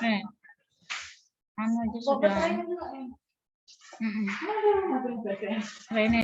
Eh, anu aja sudah. Rene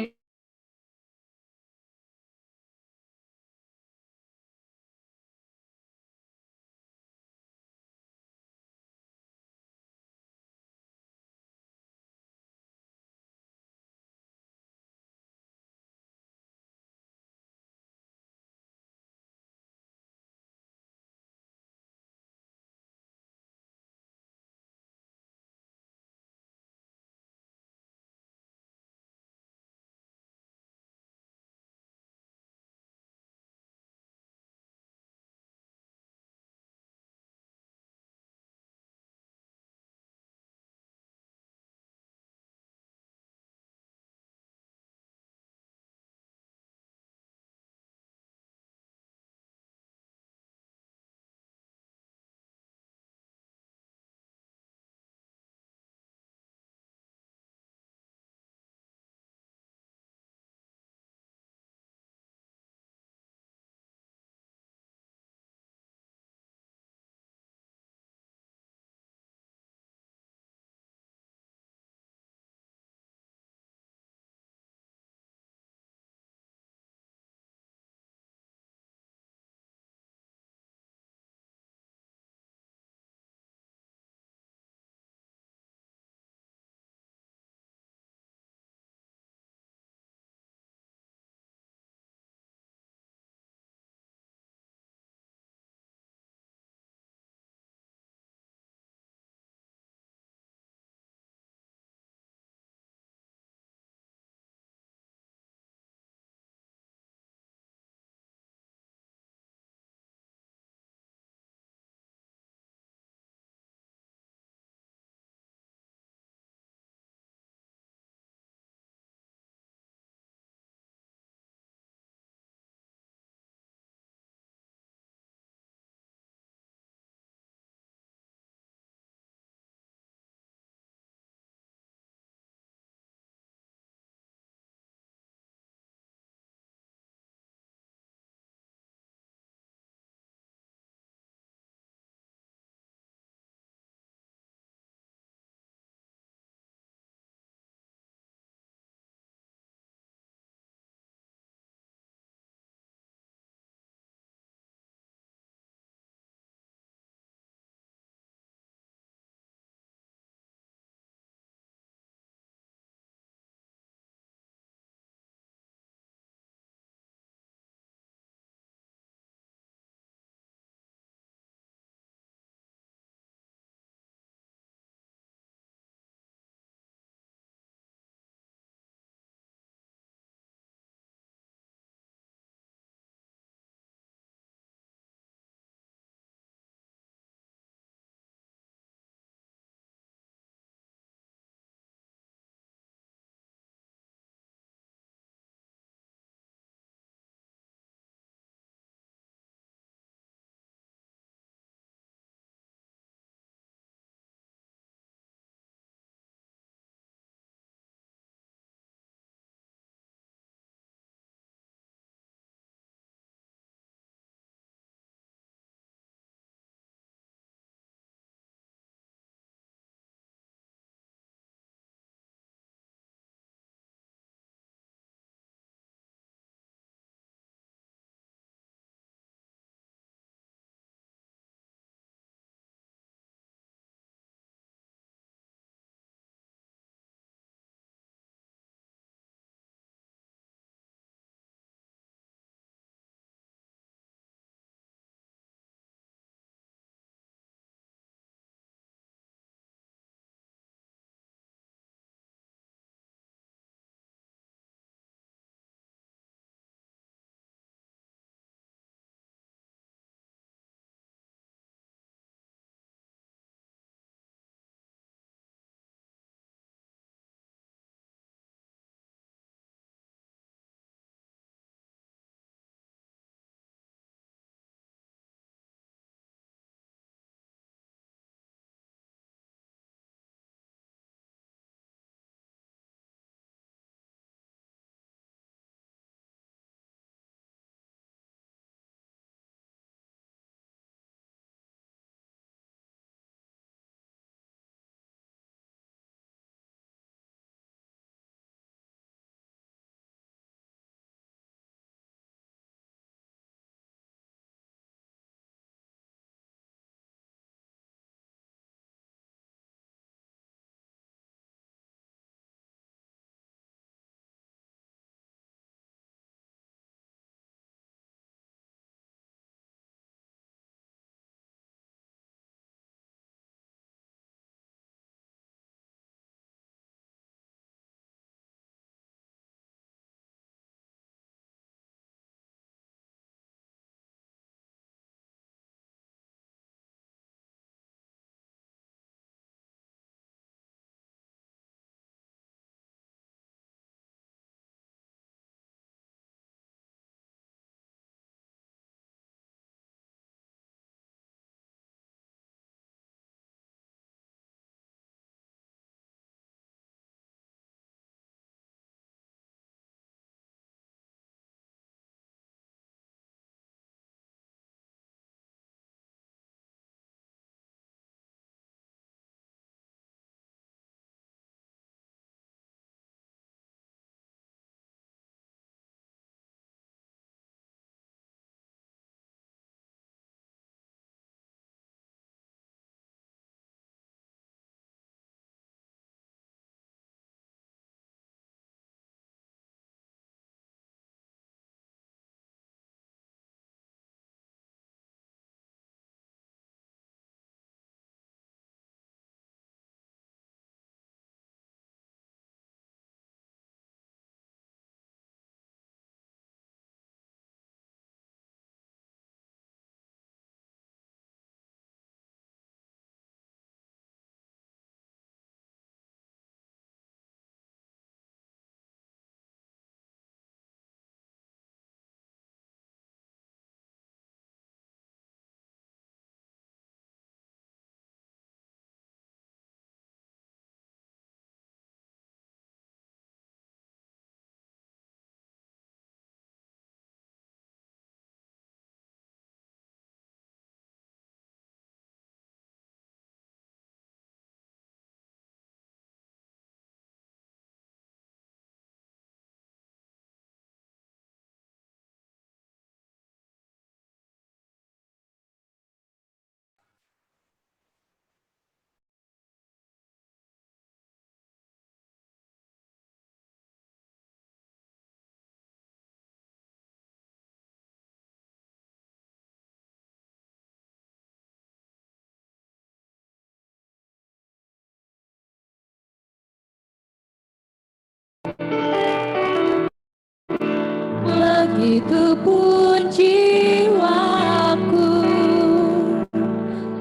itu pun jiwaku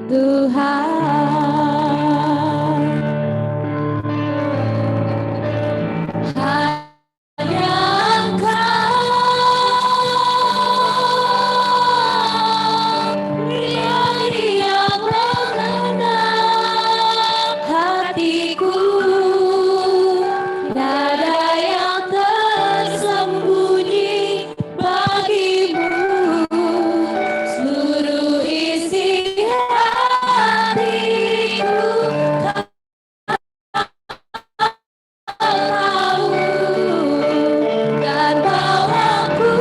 Tuhan, hanya Engkau yang mengenal hatiku, dada yang tersembunyi bagimu, seluruh isi hatiku tahu, dan bawaku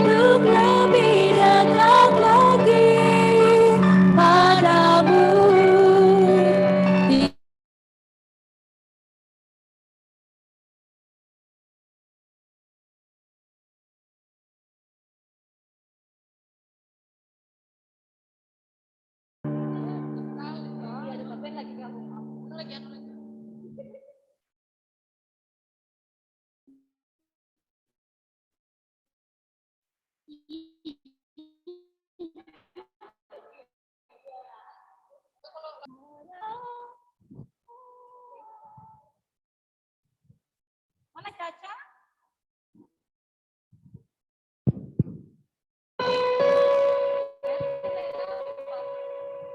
untuk lebih dekat lagi padamu. Mana Caca?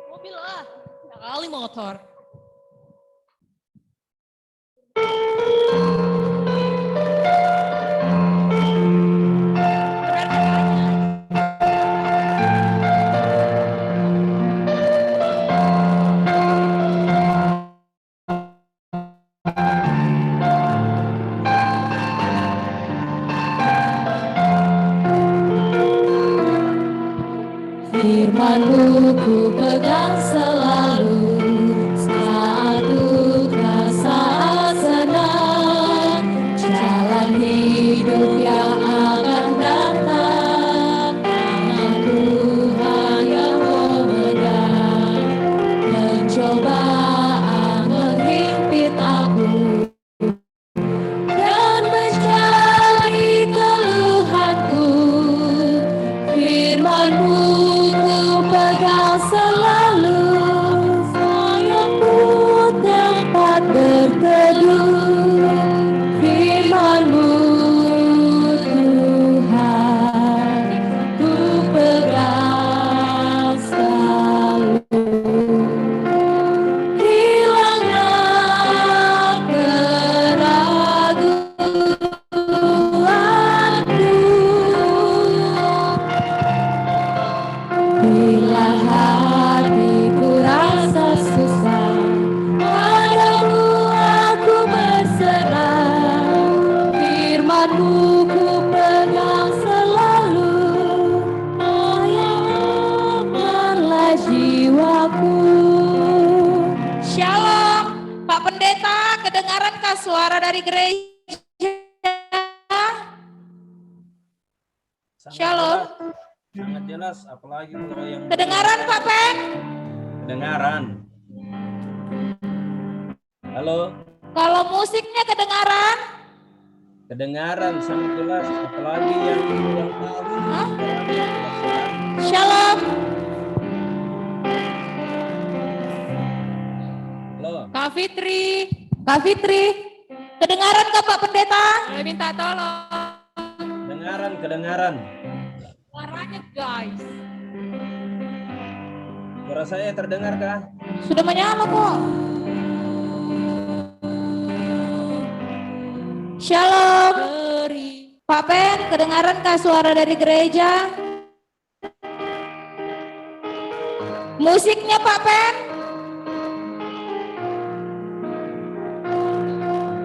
Mobil lah, kali motor. Firman-Mu ku pegang selalu, saat duka, saat senang, jalan hidup yang akan datang, tangan Tuhan yang memegang. Pencobaan menghimpit aku dan mencari keluhanku, firman-Mu ku pegang selalu, sayapku tempat berteduh, firman-Mu Tuhan ku pegang selalu. Hilanglah keraguanku bila hatiku rasa susah, padamu aku berserah, firman-Mu ku pegang selalu, amanlah jiwaku. Shalom, Pak Pendeta, kedengaran suara dari gereja? Shalom. Sangat jelas, apalagi kalau yang Kedengaran Pak Pen? kedengaran. Halo, Kalau musiknya kedengaran? kedengaran sangat jelas, apalagi yang tahu. Shalom. Halo, Kak Fitri, kedengaran ke Pak Pendeta? Saya minta tolong. kedengaran. Suaranya guys. Suara saya terdengar kah? Sudah menyala kok. Shalom. Pak Pen, kedengaran kah suara dari gereja? Musiknya Pak Pen?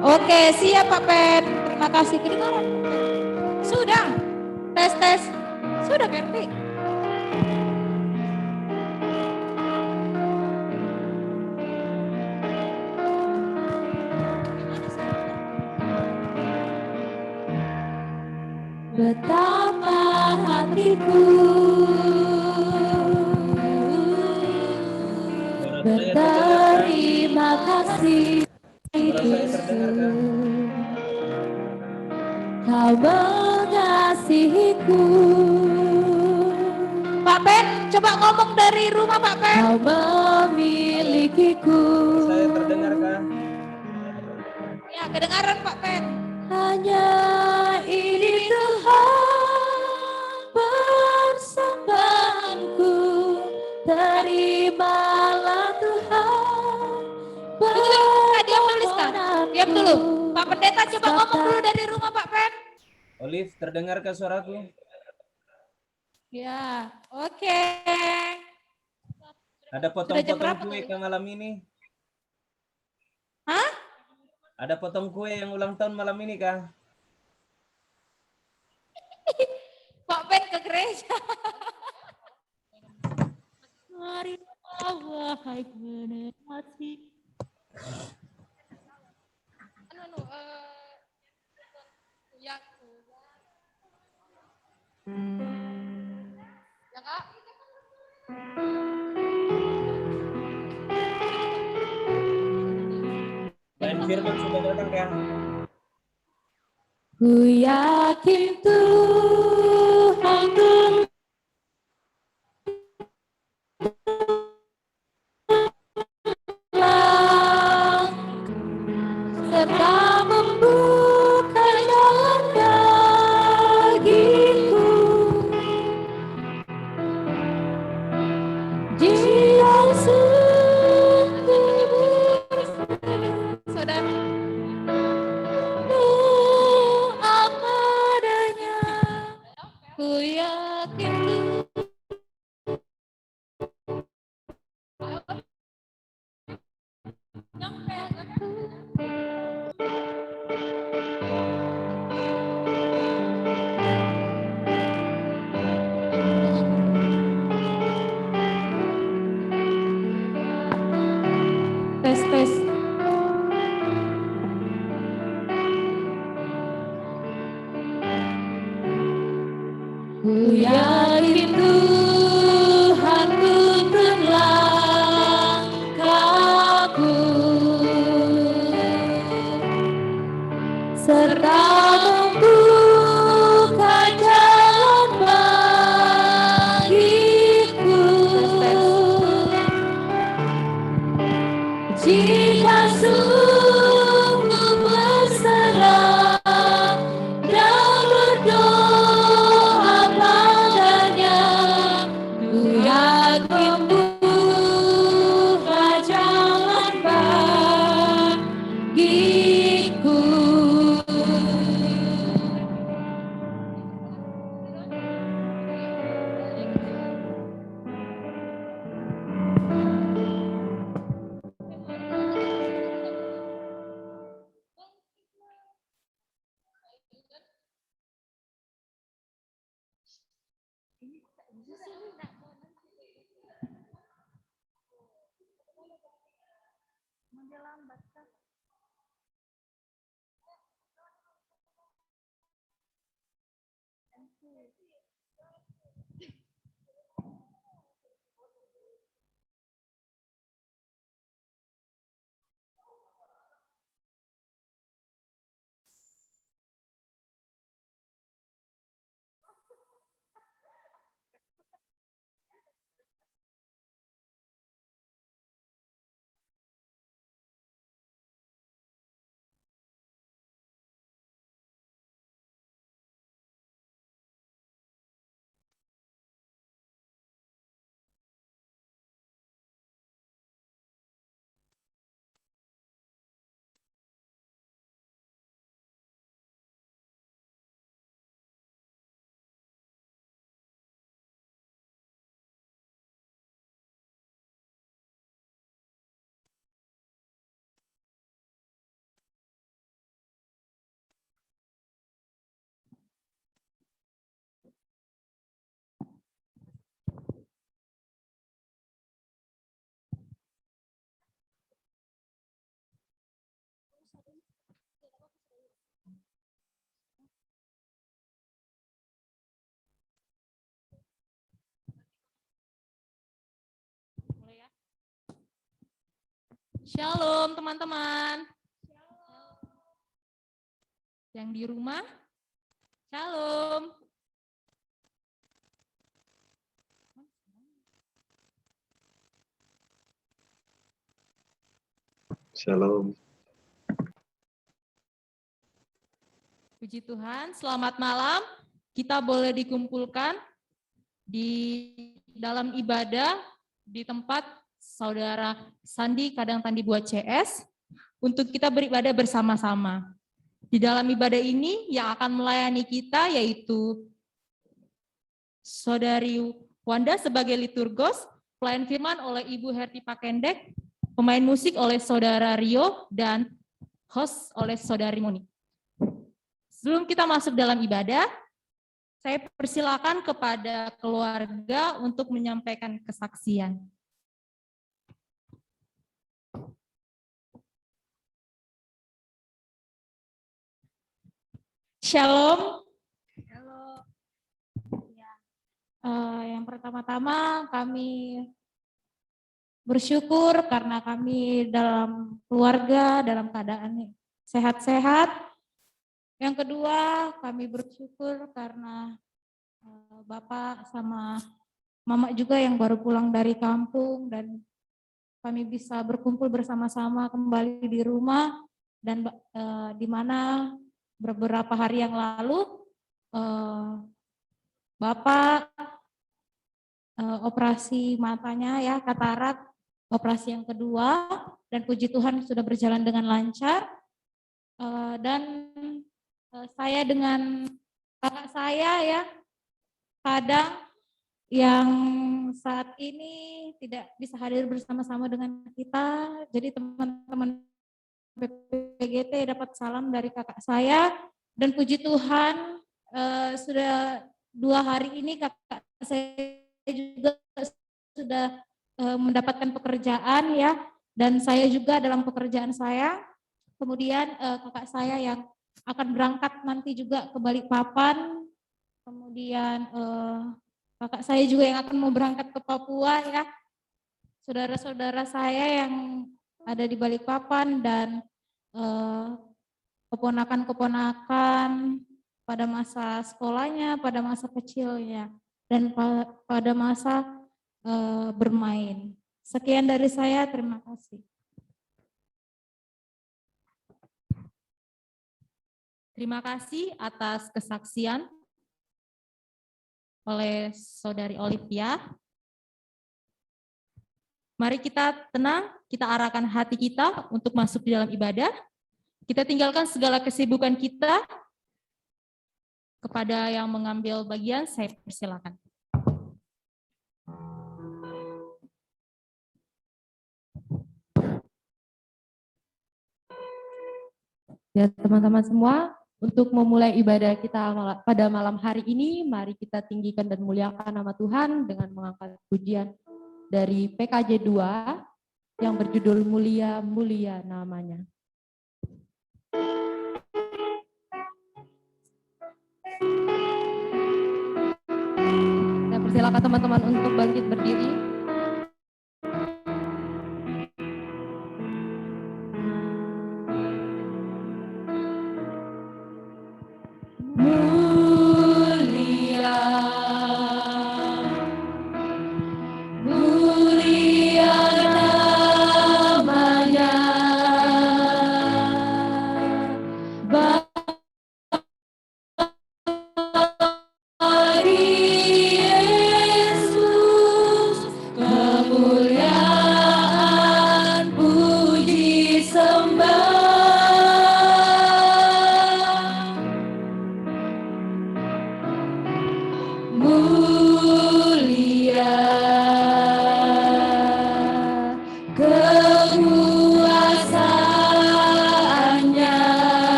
Oke, siap Pak Pen. Terima kasih, kedengaran. Sudah. Tes. Sudah Berti. Betapa hatiku berterima kasih Suara saya terdengar kah? Kau mengasihiku. Pak Pen, coba ngomong dari rumah Pak Pen. Kau memilikiku. Saya terdengar kah? Ya, kedengaran Pak Pen. Hanya ini Tuhan persembahanku. Terimalah Tuhan. Diam dulu, Ska. Diam dulu. Pak Pendeta coba ngomong dulu dari rumah Pak Pen. Olive, terdengarkah suaraku? Ya, oke. Ada potong-potong kue ke malam ini? Hah? Ada potong kue yang ulang tahun malam ini kah? Pak Pen ke gereja. Mari wahai menikmati. Ya, ya Kak. Lain Firman sudah datang kan? Ku yakin Tuhan telah serta membuka jalan bagiku. Dia sungguh Saudara. apa adanya. Ku yakin Tes. Ku yakin Tuhan tuntun langkahku serta membuka jalan bagiku. Jika sungguh berserah dan berdoa padanya, ku yakin buka jalan bagiku. Shalom teman-teman. Yang di rumah Shalom. Shalom. Puji Tuhan, selamat malam. Kita boleh dikumpulkan di dalam ibadah di tempat Saudara Sandi Kadang Tandi buat CS untuk kita beribadah bersama-sama. Di dalam ibadah ini yang akan melayani kita yaitu Saudari Wanda sebagai liturgos, pelayan firman oleh Ibu Herti Pakendek, pemain musik oleh Saudara Rio, dan host oleh Saudari Moni. Sebelum kita masuk dalam ibadah, saya persilakan kepada keluarga untuk menyampaikan kesaksian. Shalom. Halo. Ya. Yang pertama-tama kami bersyukur karena kami dalam keluarga dalam keadaan sehat-sehat. Yang kedua, kami bersyukur karena Bapak sama Mama juga yang baru pulang dari kampung dan kami bisa berkumpul bersama-sama kembali di rumah dan di mana beberapa hari yang lalu Bapak operasi matanya ya katarak, operasi yang kedua dan puji Tuhan sudah berjalan dengan lancar dan saya dengan kakak saya ya kadang yang saat ini tidak bisa hadir bersama-sama dengan kita, jadi teman-teman PPGT dapat salam dari kakak saya dan puji Tuhan sudah 2 hari ini kakak saya juga sudah mendapatkan pekerjaan ya dan saya juga dalam pekerjaan saya, kemudian kakak saya yang akan berangkat nanti juga ke Balikpapan, kemudian kakak saya juga yang akan mau berangkat ke Papua ya, saudara-saudara saya yang ada di Balikpapan dan keponakan-keponakan pada masa sekolahnya, pada masa kecilnya, dan pada masa bermain. Sekian dari saya, terima kasih. Terima kasih atas kesaksian oleh Saudari Olivia. Mari kita tenang, kita arahkan hati kita untuk masuk di dalam ibadah. Kita tinggalkan segala kesibukan kita. Kepada yang mengambil bagian, saya persilakan. Ya teman-teman semua, untuk memulai ibadah kita pada malam hari ini, mari kita tinggikan dan muliakan nama Tuhan dengan mengangkat pujian dari PKJ 2 yang berjudul Mulia, Mulia namanya. Saya persilakan teman-teman untuk bangkit berdiri.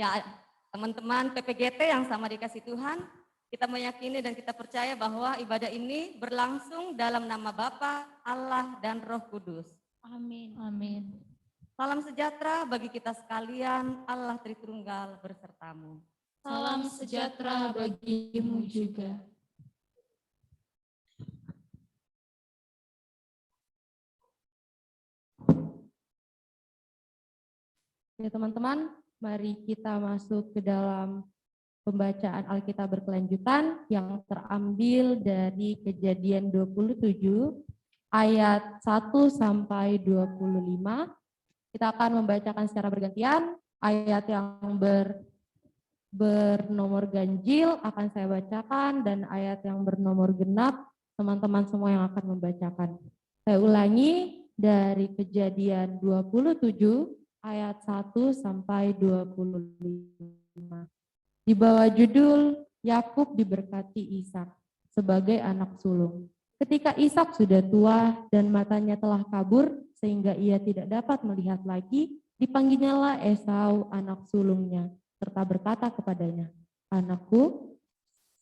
Ya, teman-teman PPGT yang sama dikasih Tuhan, kita meyakini dan kita percaya bahwa ibadah ini berlangsung dalam nama Bapa, Allah, dan Roh Kudus. Amin. Amin. Salam sejahtera bagi kita sekalian, Allah Tritunggal bersertamu. Salam sejahtera bagimu juga. Ya teman-teman, mari kita masuk ke dalam pembacaan Alkitab berkelanjutan yang terambil dari Kejadian 27 ayat 1 sampai 25. Kita akan membacakan secara bergantian. Ayat yang bernomor ganjil akan saya bacakan dan ayat yang bernomor genap teman-teman semua yang akan membacakan. Saya ulangi dari Kejadian 27 ayat 1 sampai 25. Di bawah judul Yakub diberkati Ishak sebagai anak sulung. Ketika Ishak sudah tua dan matanya telah kabur sehingga ia tidak dapat melihat lagi, dipanggilnyalah Esau anak sulungnya serta berkata kepadanya, "Anakku,"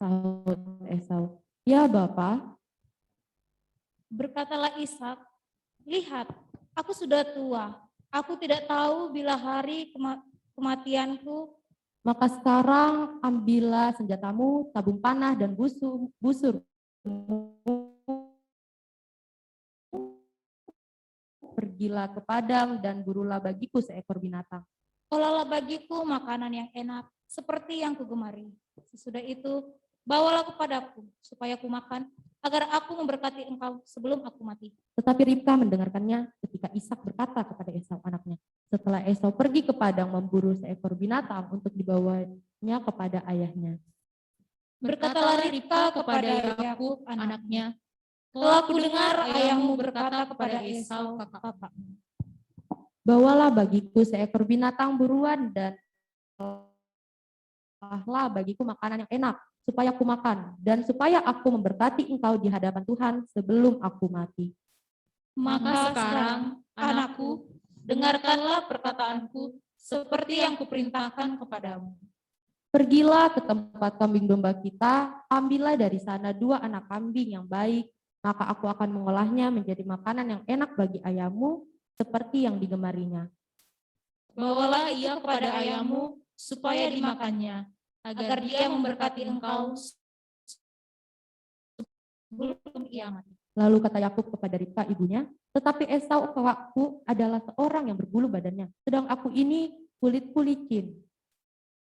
sahut Esau, "Ya Bapa." Berkatalah Ishak, "Lihat, aku sudah tua. Aku tidak tahu bila hari kematianku. Maka sekarang ambillah senjatamu, tabung panah dan busur. Pergilah ke padang dan burulah bagiku seekor binatang. Olalah bagiku makanan yang enak, seperti yang kugemari. Sesudah itu, bawalah kepadaku, supaya aku makan, agar aku memberkati engkau sebelum aku mati." Tetapi Ribka mendengarkannya ketika Ishak berkata kepada Esau anaknya. Setelah Esau pergi ke padang memburu seekor binatang untuk dibawanya kepada ayahnya. Berkatalah Ribka kepada Yakub anaknya, "Telah kudengar ayahmu berkata kepada Esau kakakmu, Bawalah bagiku seekor binatang buruan dan lah bagiku makanan yang enak, supaya aku makan, dan supaya aku memberkati engkau di hadapan Tuhan sebelum aku mati." Maka sekarang, anakku, dengarkanlah perkataanku seperti yang kuperintahkan kepadamu. Pergilah ke tempat kambing domba kita, ambillah dari sana 2 anak kambing yang baik, maka aku akan mengolahnya menjadi makanan yang enak bagi ayahmu, seperti yang digemarinya. Bawalah ia kepada ayahmu supaya dimakannya, agar dia memberkati engkau sebelum ia mati. Lalu kata Yakub kepada Ribka ibunya, "Tetapi Esau kakakku adalah seorang yang berbulu badannya, sedang aku ini kulitku licin."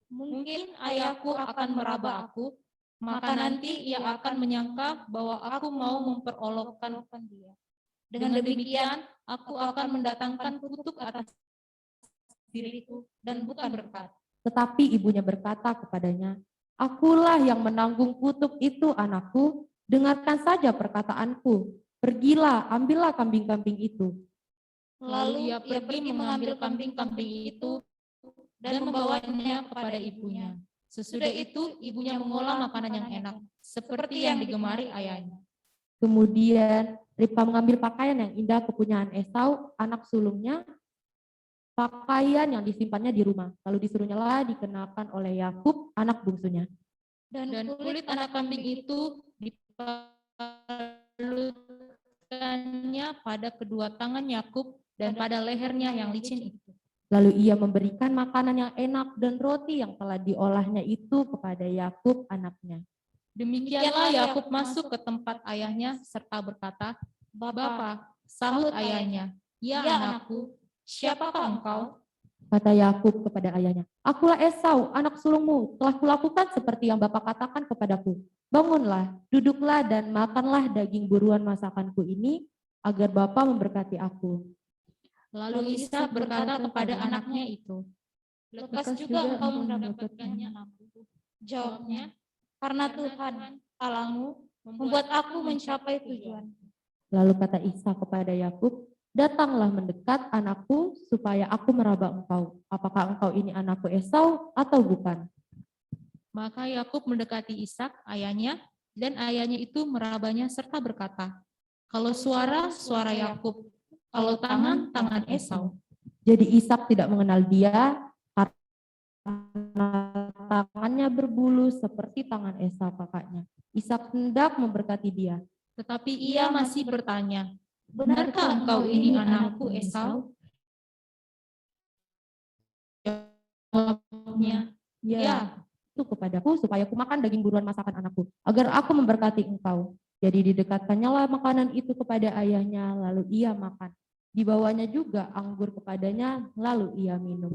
Mungkin ayahku akan meraba aku, maka nanti ia akan menyangka bahwa aku mau memperolokkan dia. Dengan demikian, aku akan mendatangkan kutuk atas diriku dan bukan berkat. Tetapi ibunya berkata kepadanya, "Akulah yang menanggung kutuk itu anakku, dengarkan saja perkataanku. Pergilah, ambillah kambing-kambing itu." Lalu ia pergi mengambil kambing-kambing itu dan membawanya kepada ibunya. Sesudah itu ibunya mengolah makanan yang enak, seperti yang digemari ayahnya. Kemudian Ribka mengambil pakaian yang indah kepunyaan Esau, anak sulungnya, pakaian yang disimpannya di rumah. Lalu disuruhnyalah dikenakan oleh Yakub, anak bungsunya. Dan kulit anak kambing itu dipalutkannya pada kedua tangan Yakub dan pada lehernya yang licin itu. Lalu ia memberikan makanan yang enak dan roti yang telah diolahnya itu kepada Yakub anaknya. Demikianlah Yakub masuk ke tempat ayahnya serta berkata, "Bapa," sahut ayahnya, "Ya anakku, siapakah engkau?" Kata Yakub kepada ayahnya, "Akulah Esau, anak sulungmu. Telah kulakukan seperti yang Bapa katakan kepadaku. Bangunlah, duduklah dan makanlah daging buruan masakanku ini, agar Bapa memberkati aku." Lalu Ishak berkata kepada anaknya itu, "Lekas juga engkau mendapatkannya, anakku." Jawabnya, "Karena Tuhan Allahmu membuat aku mencapai tujuan." Lalu kata Ishak kepada Yakub, "Datanglah mendekat anakku supaya aku meraba engkau. Apakah engkau ini anakku Esau atau bukan?" Maka Yakub mendekati Ishak ayahnya, dan ayahnya itu merabanya serta berkata, "Kalau suara Yakub, kalau tangan Esau." Jadi Ishak tidak mengenal dia karena tangannya berbulu seperti tangan Esau kakaknya. Ishak hendak memberkati dia. Tetapi ia masih bertanya, benarkah engkau ini anakku Esau? Jawabnya, Ya, itu kepadaku supaya aku makan daging buruan masakan anakku, agar aku memberkati engkau. Jadi didekatkannya lah makanan itu kepada ayahnya, lalu ia makan. Dibawanya juga anggur kepadanya, lalu ia minum.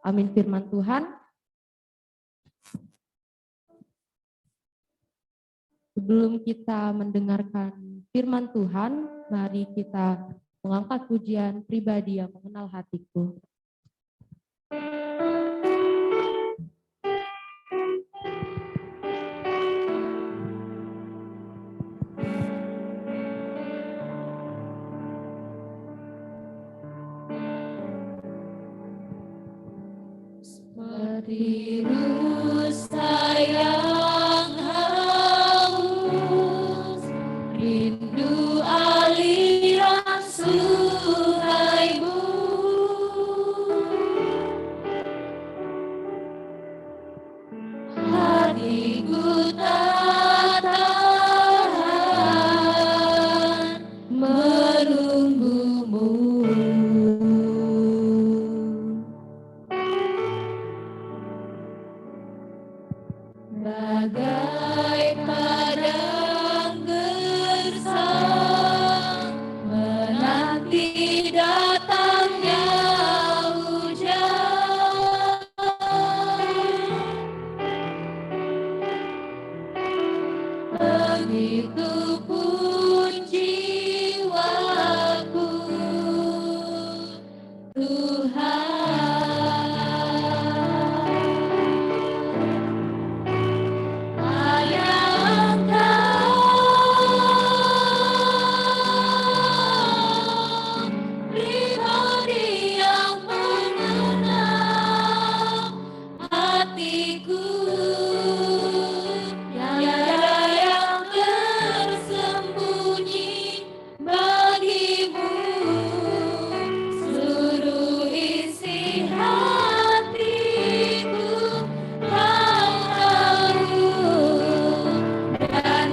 Amin firman Tuhan. Sebelum kita mendengarkan firman Tuhan, mari kita mengangkat pujian pribadi yang mengenal hatiku. seperti rusa yang haus, rindu aliran sungaimu. Hatiku tak tahan menunggumu. Bagai padang gersang menanti datangnya hujan. Begitu pun jiwaku, pribadi yang mengenal hatiku, tiada yang tersembunyi bagimu. Seluruh isi hatiku kau tahu, dan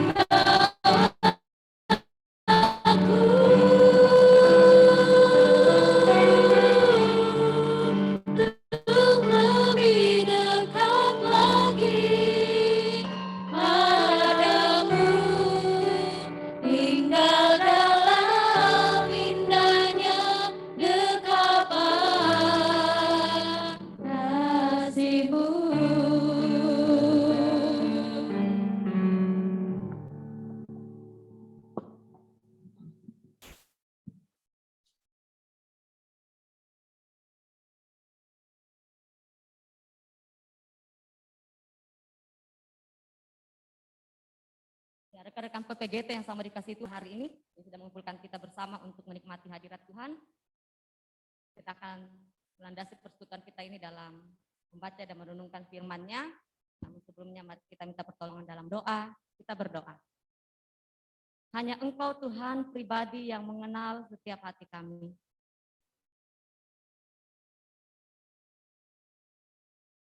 untuk lebih dekat lagi padamu, tinggal dalam indahnya dekapan kasih-Mu. Ya, rekan-rekan PPGT yang sama dikasih Tuhan hari ini, yang sudah mengumpulkan kita bersama untuk menikmati hadirat Tuhan. Kita akan melandasi persekutuan kita ini dalam membaca dan merenungkan firman-Nya. Namun sebelumnya mari kita minta pertolongan dalam doa. Kita berdoa. Hanya Engkau Tuhan pribadi yang mengenal setiap hati kami.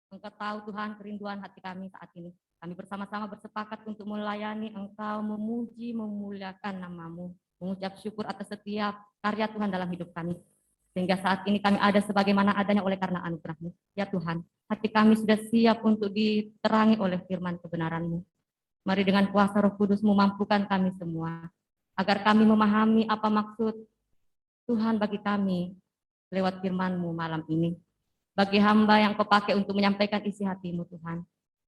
Engkau tahu Tuhan kerinduan hati kami saat ini. Kami bersama-sama bersepakat untuk melayani Engkau, memuji, memuliakan nama-Mu, mengucap syukur atas setiap karya Tuhan dalam hidup kami. Sehingga saat ini kami ada sebagaimana adanya oleh karena anugerah-Mu. Ya Tuhan, hati kami sudah siap untuk diterangi oleh firman kebenaran-Mu. Mari dengan kuasa Roh Kudus-Mu mampukan kami semua, agar kami memahami apa maksud Tuhan bagi kami lewat firman-Mu malam ini. Bagi hamba yang Kau pakai untuk menyampaikan isi hati-Mu Tuhan,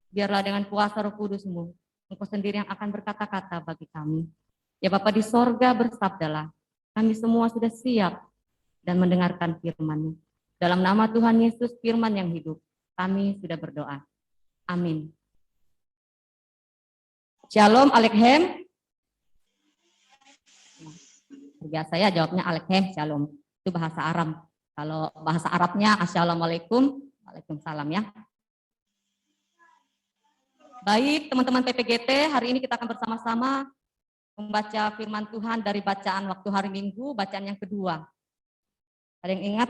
biarlah dengan kuasa Roh Kudus-Mu, Engkau sendiri yang akan berkata-kata bagi kami. Ya Bapa di sorga, bersabdalah, kami semua sudah siap dan mendengarkan firman-Mu. Dalam nama Tuhan Yesus, firman yang hidup, kami sudah berdoa. Amin. Shalom, Alekhem. Biasa ya jawabnya Alekhem, Shalom. Itu bahasa Aram. Kalau bahasa Arabnya, Assalamualaikum, Waalaikumsalam ya. Baik, teman-teman PPGT, hari ini kita akan bersama-sama membaca firman Tuhan dari bacaan waktu hari Minggu, bacaan yang kedua. Ada yang ingat?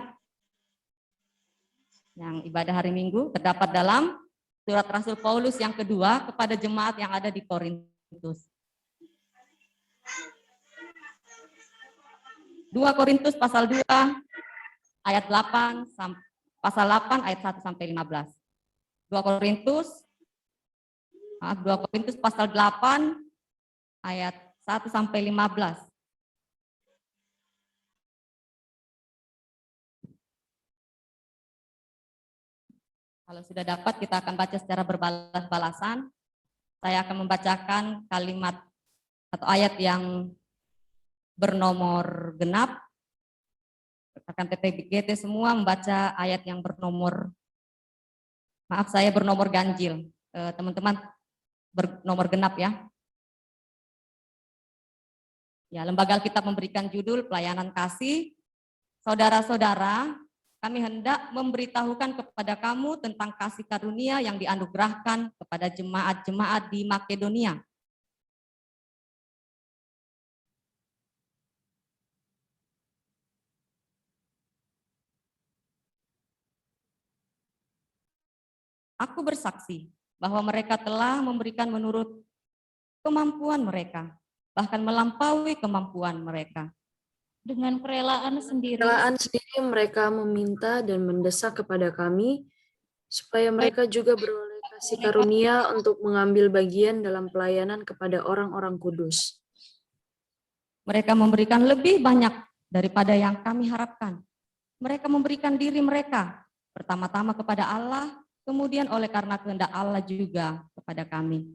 Yang ibadah hari Minggu terdapat dalam Surat Rasul Paulus yang kedua kepada jemaat yang ada di Korintus. 2 Korintus pasal 2 ayat 8 pasal 8 ayat 1 sampai 15. 2 Korintus pasal 8 ayat 1 sampai 15. Kalau sudah dapat, kita akan baca secara berbalas-balasan. Saya akan membacakan kalimat atau ayat yang bernomor genap. Rekan PPGT semua membaca ayat yang bernomor ganjil. Teman-teman bernomor genap ya. Ya, Lembaga Alkitab memberikan judul Pelayanan Kasih. Saudara-saudara, kami hendak memberitahukan kepada kamu tentang kasih karunia yang dianugerahkan kepada jemaat-jemaat di Makedonia. Aku bersaksi bahwa mereka telah memberikan menurut kemampuan mereka, bahkan melampaui kemampuan mereka. Dengan kerelaan sendiri Mereka meminta dan mendesak kepada kami supaya mereka juga beroleh kasih karunia untuk mengambil bagian dalam pelayanan kepada orang-orang kudus. Mereka memberikan lebih banyak daripada yang kami harapkan. Mereka memberikan diri mereka pertama-tama kepada Allah, kemudian oleh karena kehendak Allah juga kepada kami.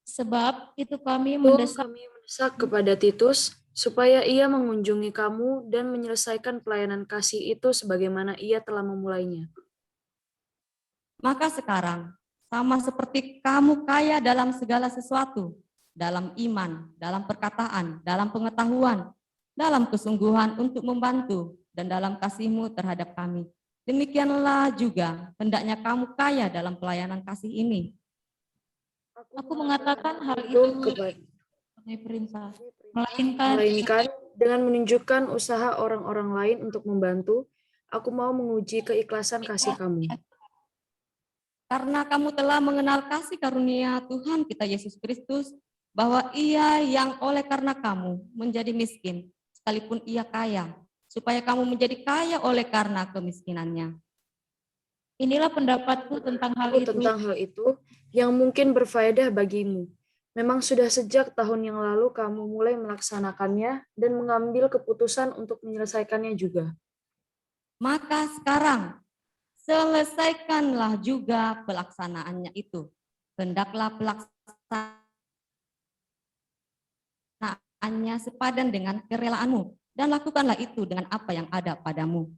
sebab itu kami Kami mendesak mendesak kepada Titus supaya ia mengunjungi kamu dan menyelesaikan pelayanan kasih itu sebagaimana ia telah memulainya. Maka sekarang, sama seperti kamu kaya dalam segala sesuatu, dalam iman, dalam perkataan, dalam pengetahuan, dalam kesungguhan untuk membantu, dan dalam kasihmu terhadap kami. Demikianlah juga hendaknya kamu kaya dalam pelayanan kasih ini. aku mengatakan hal itu sebagai perintah, Melainkan dengan menunjukkan usaha orang-orang lain untuk membantu, aku mau menguji keikhlasan kasih kamu. Karena kamu telah mengenal kasih karunia Tuhan kita Yesus Kristus, bahwa Ia yang oleh karena kamu menjadi miskin, sekalipun Ia kaya, supaya kamu menjadi kaya oleh karena kemiskinannya. inilah pendapatku tentang hal itu. Yang mungkin berfaedah bagimu. Memang sudah sejak tahun yang lalu kamu mulai melaksanakannya dan mengambil keputusan untuk menyelesaikannya juga. Maka sekarang, selesaikanlah juga pelaksanaannya itu. Hendaklah pelaksanaannya sepadan dengan kerelaanmu, dan lakukanlah itu dengan apa yang ada padamu.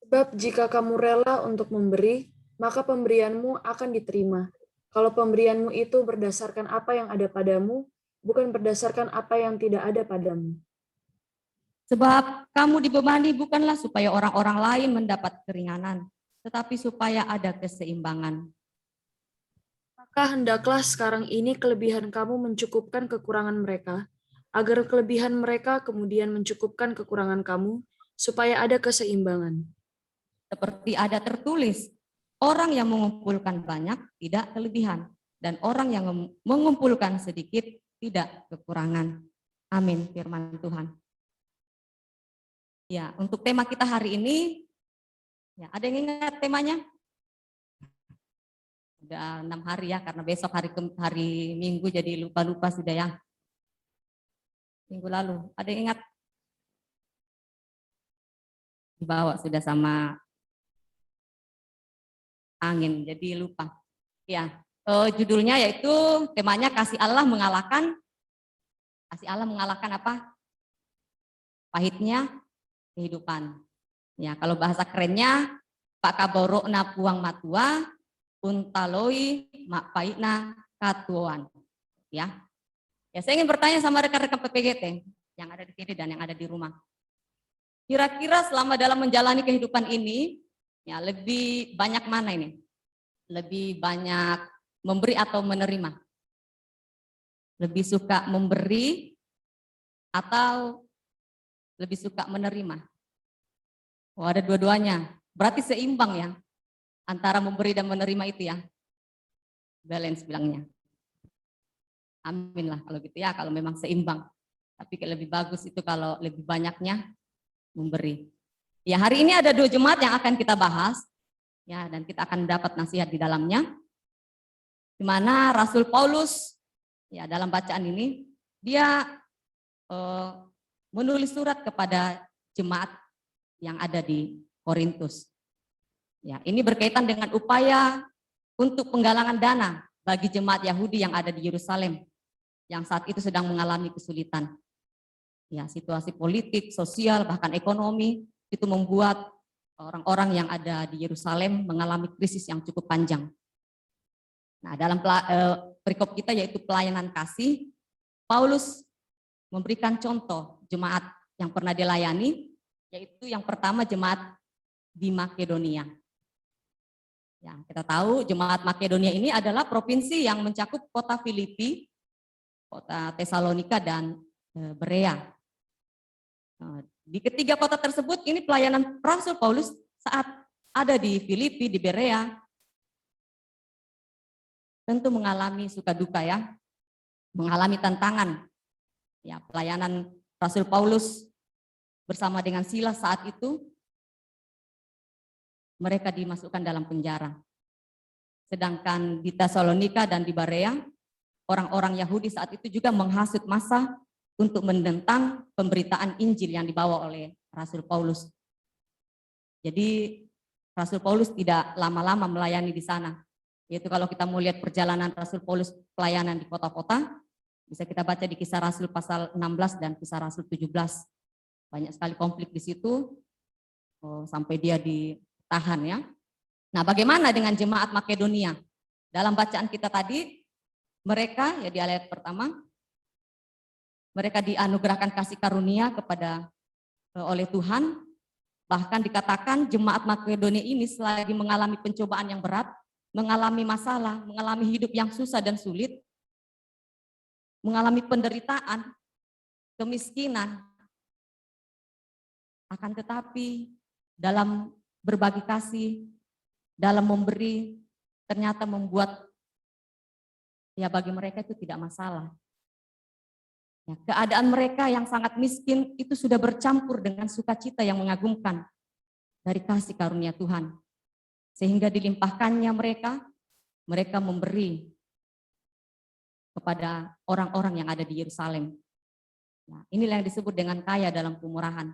Sebab jika kamu rela untuk memberi, maka pemberianmu akan diterima. Kalau pemberianmu itu berdasarkan apa yang ada padamu, bukan berdasarkan apa yang tidak ada padamu. Sebab kamu dibebani bukanlah supaya orang-orang lain mendapat keringanan, tetapi supaya ada keseimbangan. Maka hendaklah sekarang ini kelebihan kamu mencukupkan kekurangan mereka, agar kelebihan mereka kemudian mencukupkan kekurangan kamu, supaya ada keseimbangan. Seperti ada tertulis, orang yang mengumpulkan banyak tidak kelebihan, dan orang yang mengumpulkan sedikit tidak kekurangan. Amin, firman Tuhan. Ya, untuk tema kita hari ini, ya, ada yang ingat temanya? Sudah 6 hari ya, karena besok hari Minggu jadi lupa-lupa sudah ya. Minggu lalu, ada yang ingat? Dibawa sudah sama angin, jadi lupa. Ya, judulnya yaitu temanya kasih Allah mengalahkan apa? Pahitnya kehidupan. Ya, kalau bahasa kerennya Pak Kaborokna puang matua, untaloi mak paitna katuan. Ya. Ya, saya ingin bertanya sama rekan-rekan PPGT yang ada di sini dan yang ada di rumah. Kira-kira selama dalam menjalani kehidupan ini, ya lebih banyak mana ini? Lebih banyak memberi atau menerima? Lebih suka memberi atau lebih suka menerima? Oh, ada dua-duanya. Berarti seimbang ya antara memberi dan menerima itu ya. balance bilangnya. Amin lah kalau gitu ya, kalau memang seimbang. Tapi lebih bagus itu kalau lebih banyaknya memberi. Ya, hari ini ada 2 jemaat yang akan kita bahas. Ya, dan kita akan dapat nasihat di dalamnya. Di mana Rasul Paulus ya dalam bacaan ini dia menulis surat kepada jemaat yang ada di Korintus. Ya, ini berkaitan dengan upaya untuk penggalangan dana bagi jemaat Yahudi yang ada di Yerusalem yang saat itu sedang mengalami kesulitan. Ya, situasi politik, sosial, bahkan ekonomi itu membuat orang-orang yang ada di Yerusalem mengalami krisis yang cukup panjang. Nah, dalam perikop kita yaitu pelayanan kasih, Paulus memberikan contoh jemaat yang pernah dilayani, yaitu yang pertama jemaat di Makedonia. Ya, kita tahu jemaat Makedonia ini adalah provinsi yang mencakup kota Filipi, kota Tesalonika, dan Berea. Di ketiga kota tersebut ini pelayanan Rasul Paulus saat ada di Filipi, di Berea, tentu mengalami suka duka ya, mengalami tantangan. Ya, pelayanan Rasul Paulus bersama dengan Silas saat itu mereka dimasukkan dalam penjara. Sedangkan di Tesalonika dan di Berea, orang-orang Yahudi saat itu juga menghasut massa untuk menentang pemberitaan Injil yang dibawa oleh Rasul Paulus. Jadi Rasul Paulus tidak lama-lama melayani di sana. Yaitu kalau kita mau lihat perjalanan Rasul Paulus pelayanan di kota-kota, bisa kita baca di Kisah Rasul pasal 16 dan Kisah Rasul 17. Banyak sekali konflik di situ sampai dia ditahan ya. Nah, bagaimana dengan jemaat Makedonia? Dalam bacaan kita tadi, mereka ya di ayat pertama, mereka dianugerahkan kasih karunia kepada oleh Tuhan. Bahkan dikatakan jemaat Makedonia ini selagi mengalami pencobaan yang berat, mengalami masalah, mengalami hidup yang susah dan sulit, mengalami penderitaan, kemiskinan, akan tetapi dalam berbagi kasih, dalam memberi, ternyata membuat ya bagi mereka itu tidak masalah. Ya, keadaan mereka yang sangat miskin itu sudah bercampur dengan sukacita yang mengagumkan dari kasih karunia Tuhan. Sehingga dilimpahkannya mereka memberi kepada orang-orang yang ada di Yerusalem. Nah, inilah yang disebut dengan kaya dalam kemurahan.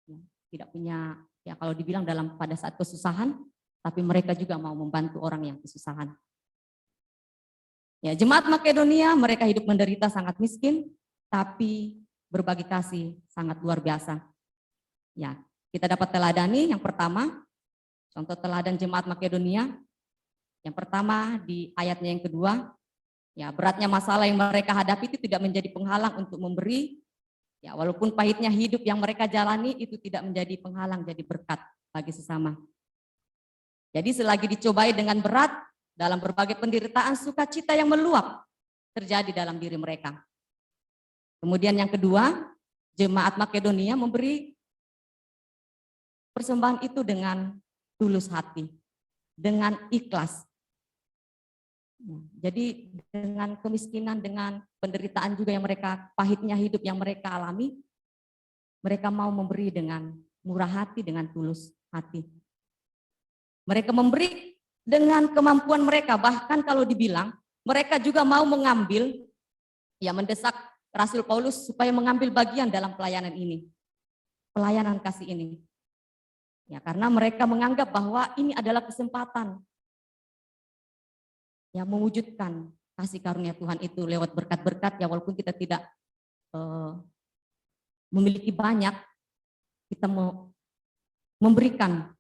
Ya, tidak punya, ya kalau dibilang pada saat kesusahan, tapi mereka juga mau membantu orang yang kesusahan. Ya, jemaat Makedonia mereka hidup menderita sangat miskin, tapi berbagi kasih sangat luar biasa. Ya, kita dapat teladani yang pertama, contoh teladan jemaat Makedonia. Yang pertama di ayatnya yang kedua, ya beratnya masalah yang mereka hadapi itu tidak menjadi penghalang untuk memberi. Ya, walaupun pahitnya hidup yang mereka jalani itu tidak menjadi penghalang, jadi berkat bagi sesama. Jadi selagi dicobai dengan berat, dalam berbagai penderitaan, sukacita yang meluap terjadi dalam diri mereka. Kemudian yang kedua, jemaat Makedonia memberi persembahan itu dengan tulus hati, dengan ikhlas. Jadi dengan kemiskinan, dengan penderitaan juga yang mereka, pahitnya hidup yang mereka alami, mereka mau memberi dengan murah hati, dengan tulus hati. Mereka memberi dengan kemampuan mereka, bahkan kalau dibilang mereka juga mau mengambil, ya mendesak Rasul Paulus supaya mengambil bagian dalam pelayanan ini, pelayanan kasih ini. Ya, karena mereka menganggap bahwa ini adalah kesempatan yang mewujudkan kasih karunia Tuhan itu lewat berkat-berkat, ya walaupun kita tidak memiliki banyak, kita mau memberikan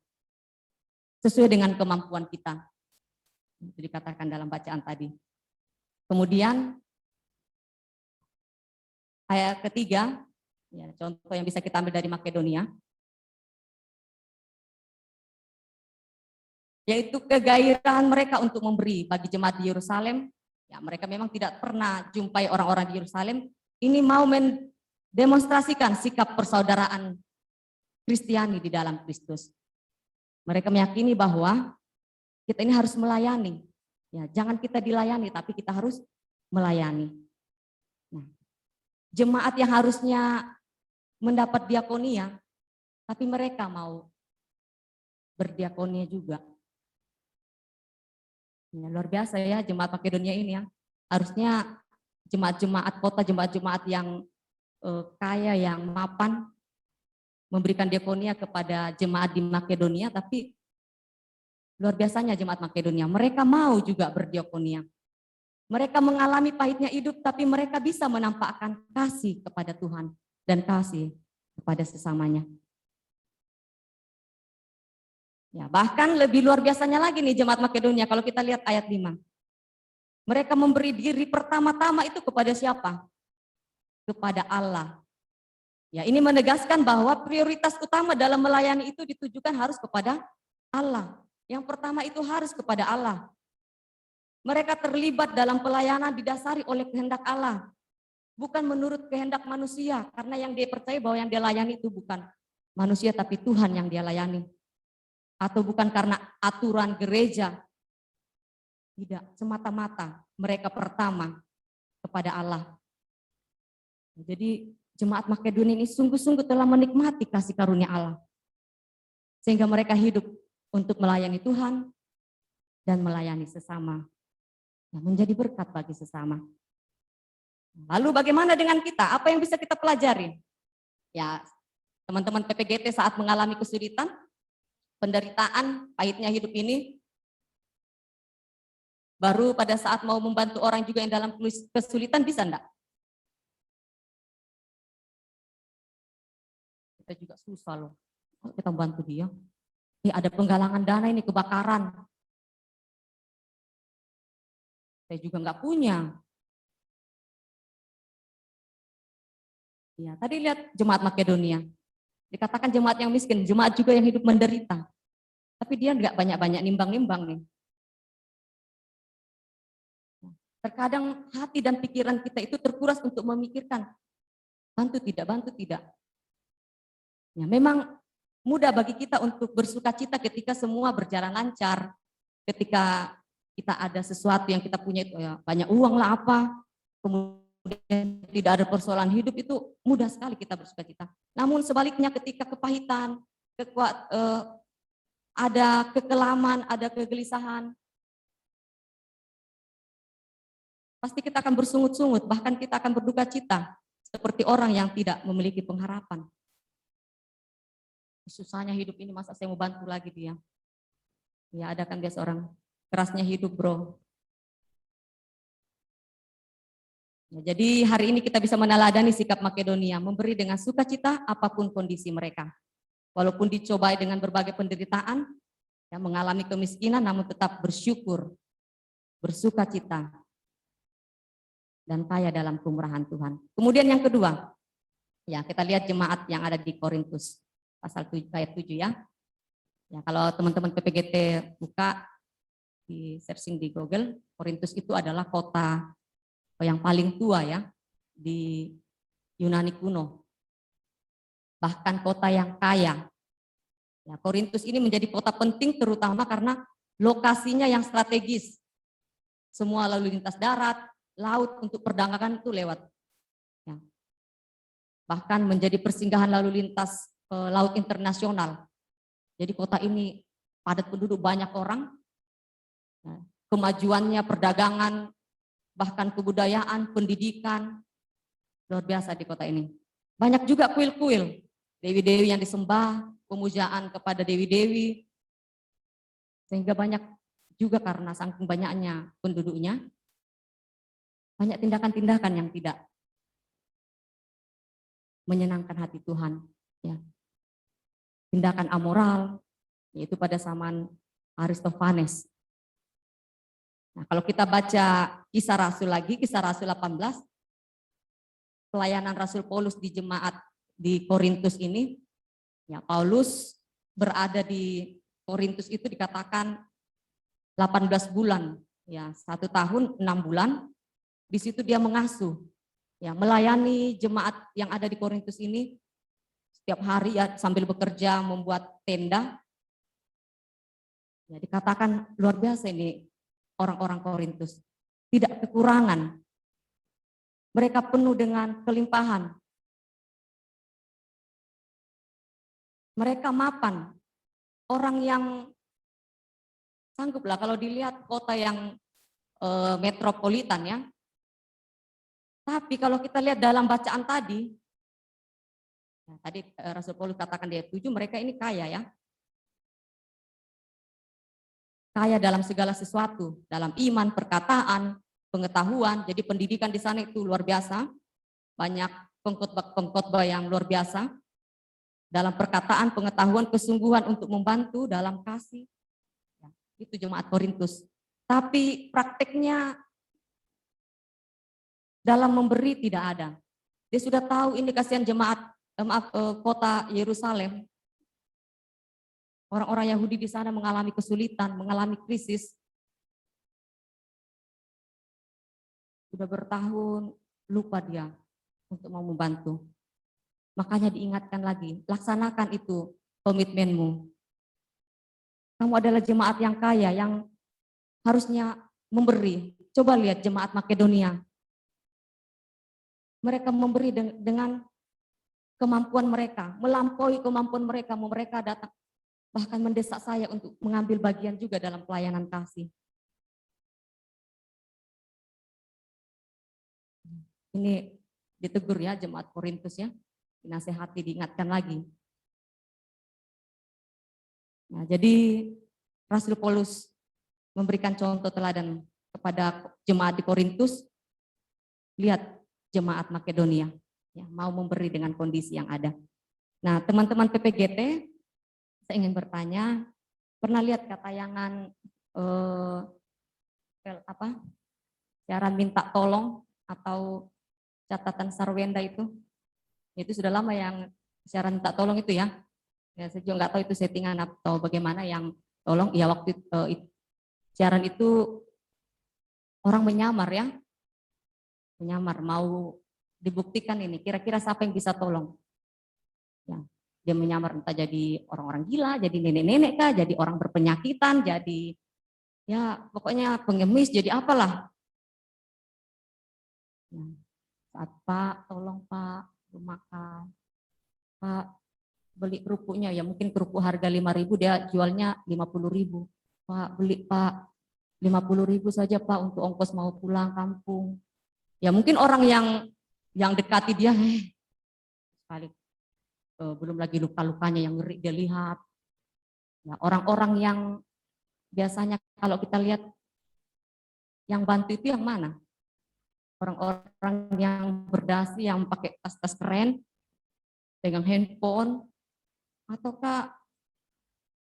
sesuai dengan kemampuan kita. Itu dikatakan dalam bacaan tadi. Kemudian ayat ketiga, ya, contoh yang bisa kita ambil dari Makedonia, yaitu kegairahan mereka untuk memberi bagi jemaat di Yerusalem. Ya, mereka memang tidak pernah jumpai orang-orang di Yerusalem. Ini mau mendemonstrasikan sikap persaudaraan Kristiani di dalam Kristus. Mereka meyakini bahwa kita ini harus melayani Ya, jangan kita dilayani, tapi kita harus melayani. Nah, jemaat yang harusnya mendapat diakonia, tapi mereka mau berdiakonia juga. Ya, luar biasa ya jemaat Makedonia ini ya. Harusnya jemaat-jemaat kota, jemaat-jemaat yang kaya, yang mapan, memberikan diakonia kepada jemaat di Makedonia, tapi luar biasanya jemaat Makedonia, mereka mau juga berdiakonia. Mereka mengalami pahitnya hidup, tapi mereka bisa menampakkan kasih kepada Tuhan dan kasih kepada sesamanya. Ya, bahkan lebih luar biasanya lagi nih jemaat Makedonia, kalau kita lihat ayat 5. Mereka memberi diri pertama-tama itu kepada siapa? Kepada Allah. Ya, ini menegaskan bahwa prioritas utama dalam melayani itu ditujukan harus kepada Allah. Yang pertama itu harus kepada Allah. Mereka terlibat dalam pelayanan didasari oleh kehendak Allah, bukan menurut kehendak manusia, karena yang dia percaya bahwa yang dia layani itu bukan manusia, tapi Tuhan yang dia layani. Atau bukan karena aturan gereja. Tidak, semata-mata mereka pertama kepada Allah. Jadi jemaat Makedonia ini sungguh-sungguh telah menikmati kasih karunia Allah. Sehingga mereka hidup untuk melayani Tuhan dan melayani sesama. Menjadi berkat bagi sesama. Lalu bagaimana dengan kita? Apa yang bisa kita pelajari? Ya, teman-teman PPGT saat mengalami kesulitan, penderitaan, pahitnya hidup ini, baru pada saat mau membantu orang juga yang dalam kesulitan bisa enggak? Kita juga susah loh, kita bantu dia. Ada penggalangan dana ini kebakaran. Saya juga enggak punya. Ya, tadi lihat jemaat Makedonia. Dikatakan jemaat yang miskin, jemaat juga yang hidup menderita. Tapi dia enggak banyak-banyak nimbang-nimbang nih. Terkadang hati dan pikiran kita itu terkuras untuk memikirkan bantu tidak. Ya, memang mudah bagi kita untuk bersuka cita ketika semua berjalan lancar, ketika kita ada sesuatu yang kita punya itu ya, banyak uang lah apa, kemudian tidak ada persoalan hidup, itu mudah sekali kita bersuka cita. Namun sebaliknya ketika kepahitan, ada kekelaman, ada kegelisahan, pasti kita akan bersungut-sungut, bahkan kita akan berduka cita seperti orang yang tidak memiliki pengharapan. Susahnya hidup ini, masa saya mau bantu lagi dia? Ya, ada kan biasa orang kerasnya hidup, bro. Ya, jadi hari ini kita bisa meneladani sikap Makedonia, memberi dengan sukacita apapun kondisi mereka. Walaupun dicobai dengan berbagai penderitaan, ya, mengalami kemiskinan, namun tetap bersyukur, bersukacita, dan kaya dalam kemurahan Tuhan. Kemudian yang kedua, ya kita lihat jemaat yang ada di Korintus. Pasal 7, ayat 7 ya. Ya, kalau teman-teman PPGT buka di searching di Google, Korintus itu adalah kota yang paling tua ya di Yunani kuno. Bahkan kota yang kaya. Ya, Korintus ini menjadi kota penting terutama karena lokasinya yang strategis. Semua lalu lintas darat, laut untuk perdagangan itu lewat. Ya. Bahkan menjadi persinggahan lalu lintas laut internasional. Jadi kota ini padat penduduk, banyak orang. Kemajuannya perdagangan, bahkan kebudayaan, pendidikan, luar biasa di kota ini. Banyak juga kuil-kuil, dewi-dewi yang disembah, pemujaan kepada dewi-dewi. Sehingga banyak juga karena saking banyaknya penduduknya, banyak tindakan-tindakan yang tidak menyenangkan hati Tuhan. Ya. Tindakan amoral, yaitu pada zaman Aristofanes. Nah, kalau kita baca Kisah Rasul lagi, Kisah Rasul 18, pelayanan Rasul Paulus di jemaat di Korintus ini, ya Paulus berada di Korintus itu dikatakan 18 bulan, ya 1 tahun 6 bulan. Di situ dia mengasuh, ya melayani jemaat yang ada di Korintus ini. Setiap hari ya sambil bekerja membuat tenda. Ya, dikatakan luar biasa ini orang-orang Korintus. Tidak kekurangan. Mereka penuh dengan kelimpahan. Mereka mapan. Orang yang sangguplah kalau dilihat kota yang metropolitan ya. Tapi kalau kita lihat dalam bacaan tadi, nah, tadi Rasul Paulus katakan di ayat 7, mereka ini kaya ya. Kaya dalam segala sesuatu, dalam iman, perkataan, pengetahuan. Jadi pendidikan di sana itu luar biasa. Banyak pengkhotbah yang luar biasa. Dalam perkataan, pengetahuan, kesungguhan untuk membantu dalam kasih. Ya, itu jemaat Korintus. Tapi prakteknya dalam memberi tidak ada. Dia sudah tahu ini kasihan kota Yerusalem. Orang-orang Yahudi di sana mengalami kesulitan, mengalami krisis. Sudah bertahun lupa dia untuk mau membantu. Makanya diingatkan lagi, laksanakan itu komitmenmu. Kamu adalah jemaat yang kaya, yang harusnya memberi. Coba lihat jemaat Makedonia. Mereka memberi dengan kemampuan mereka, melampaui kemampuan mereka. Mereka datang bahkan mendesak saya untuk mengambil bagian juga dalam pelayanan kasih. Ini ditegur ya jemaat Korintus ya, dinasehati, diingatkan lagi. Nah, jadi Rasul Paulus memberikan contoh teladan kepada jemaat di Korintus. Lihat jemaat Makedonia, ya, mau memberi dengan kondisi yang ada. Nah, teman-teman PPGT, saya ingin bertanya, pernah lihat tayangan siaran minta tolong atau catatan Sarwenda itu? Itu sudah lama yang siaran minta tolong itu ya. Ya, saya juga nggak tahu itu settingan atau bagaimana yang tolong. Ya waktu siaran itu orang menyamar ya. Menyamar, mau dibuktikan ini, kira-kira siapa yang bisa tolong. Ya, dia menyamar entah jadi orang-orang gila, jadi nenek-nenek kah, jadi orang berpenyakitan, jadi ya pokoknya pengemis, jadi apalah. Ya, saat Pak, tolong Pak, makan. Pak, beli kerupuknya, ya mungkin kerupuk harga 5.000, dia jualnya 50.000. Pak, beli Pak, 50.000 saja Pak untuk ongkos mau pulang kampung. Ya mungkin orang yang dekati dia, sekali belum lagi luka-lukanya yang ngeri dia lihat. Ya, orang-orang yang biasanya kalau kita lihat yang bantu itu yang mana? Orang-orang yang berdasi, yang pakai tas-tas keren, pegang handphone, ataukah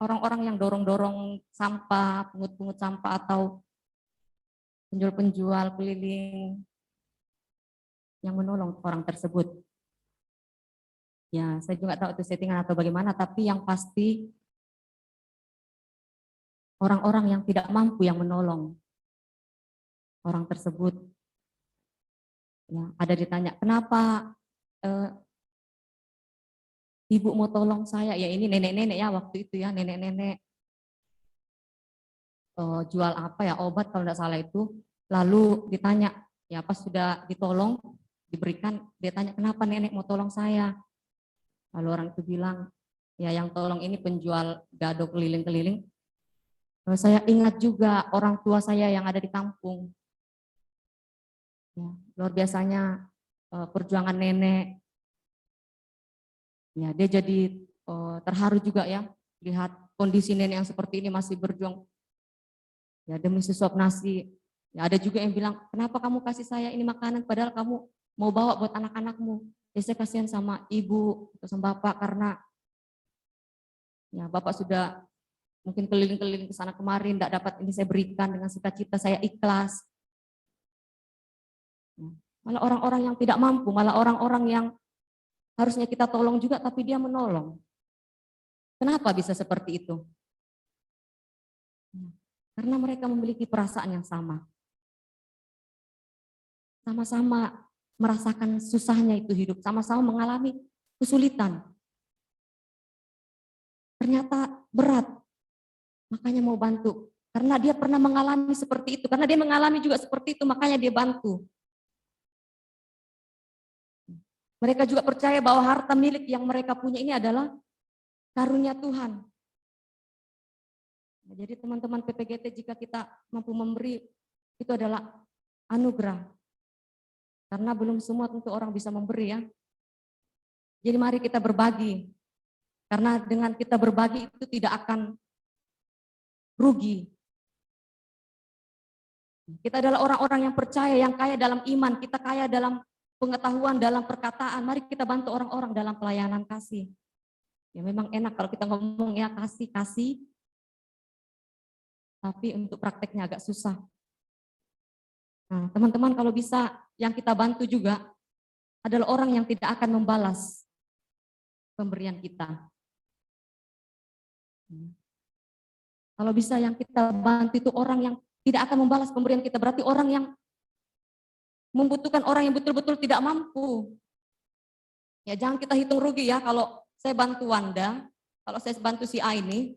orang-orang yang dorong-dorong sampah, pungut-pungut sampah, atau penjual-penjual keliling yang menolong orang tersebut. Ya, saya juga tahu itu settingan atau bagaimana, tapi yang pasti orang-orang yang tidak mampu yang menolong orang tersebut. Ya, ada ditanya, kenapa ibu mau tolong saya? Ya ini nenek-nenek ya waktu itu ya, nenek-nenek jual apa ya, obat kalau tidak salah itu. Lalu ditanya, ya pas sudah ditolong, diberikan, dia tanya kenapa nenek mau tolong saya. Lalu orang itu bilang, ya yang tolong ini penjual gado keliling-keliling. Saya ingat juga orang tua saya yang ada di kampung. Ya, luar biasanya perjuangan nenek. Ya, dia jadi terharu juga ya, lihat kondisi nenek yang seperti ini masih berjuang. Ya demi sesuap nasi. Ya ada juga yang bilang, kenapa kamu kasih saya ini makanan padahal kamu mau bawa buat anak-anakmu. Ya saya kasihan sama ibu atau sama bapak karena ya bapak sudah mungkin keliling-keliling ke sana kemarin, tidak dapat ini saya berikan dengan sukacita, saya ikhlas. Malah orang-orang yang tidak mampu, malah orang-orang yang harusnya kita tolong juga tapi dia menolong. Kenapa bisa seperti itu? Karena mereka memiliki perasaan yang sama. Sama-sama merasakan susahnya itu hidup, sama-sama mengalami kesulitan. Ternyata berat, makanya mau bantu. Karena dia pernah mengalami seperti itu. Karena dia mengalami juga seperti itu, makanya dia bantu. Mereka juga percaya bahwa harta milik yang mereka punya ini adalah karunia Tuhan. Jadi teman-teman PPGT, jika kita mampu memberi, itu adalah anugerah. Karena belum semua tentu orang bisa memberi ya. Jadi mari kita berbagi. Karena dengan kita berbagi itu tidak akan rugi. Kita adalah orang-orang yang percaya, yang kaya dalam iman, kita kaya dalam pengetahuan, dalam perkataan. Mari kita bantu orang-orang dalam pelayanan kasih. Ya memang enak kalau kita ngomong ya kasih, tapi untuk prakteknya agak susah. Nah, teman-teman kalau bisa yang kita bantu juga adalah orang yang tidak akan membalas pemberian kita. Kalau bisa yang kita bantu itu orang yang tidak akan membalas pemberian kita, berarti orang yang membutuhkan, orang yang betul-betul tidak mampu. Ya jangan kita hitung rugi ya, kalau saya bantu Wanda, kalau saya bantu si A ini,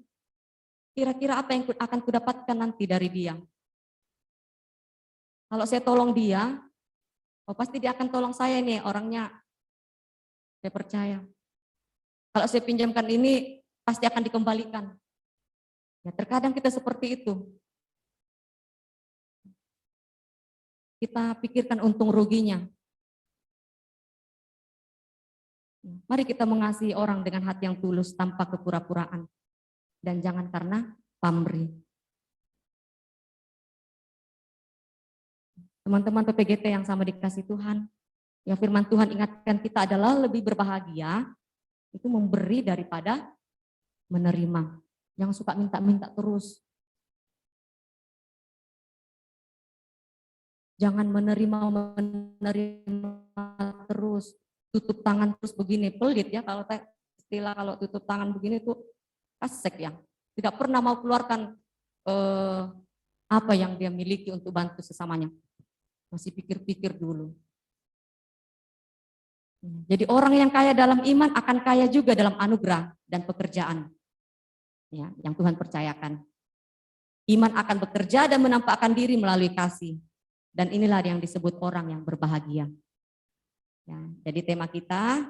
kira-kira apa yang akan kudapatkan nanti dari dia? Kalau saya tolong dia, oh pasti dia akan tolong saya nih, orangnya saya percaya. Kalau saya pinjamkan ini, pasti akan dikembalikan. Ya terkadang kita seperti itu. Kita pikirkan untung ruginya. Mari kita mengasihi orang dengan hati yang tulus tanpa kepura-puraan. Dan jangan karena pamrih. Teman-teman PPGT yang sama dikasih Tuhan, yang firman Tuhan ingatkan kita adalah lebih berbahagia itu memberi daripada menerima. Yang suka minta-minta terus. Jangan menerima terus, tutup tangan terus begini, pelit ya kalau istilah kalau tutup tangan begini tuh kasek ya. Tidak pernah mau keluarkan apa yang dia miliki untuk bantu sesamanya. Masih pikir-pikir dulu. Jadi orang yang kaya dalam iman akan kaya juga dalam anugerah dan pekerjaan. Ya, yang Tuhan percayakan. Iman akan bekerja dan menampakkan diri melalui kasih. Dan inilah yang disebut orang yang berbahagia. Ya, jadi tema kita,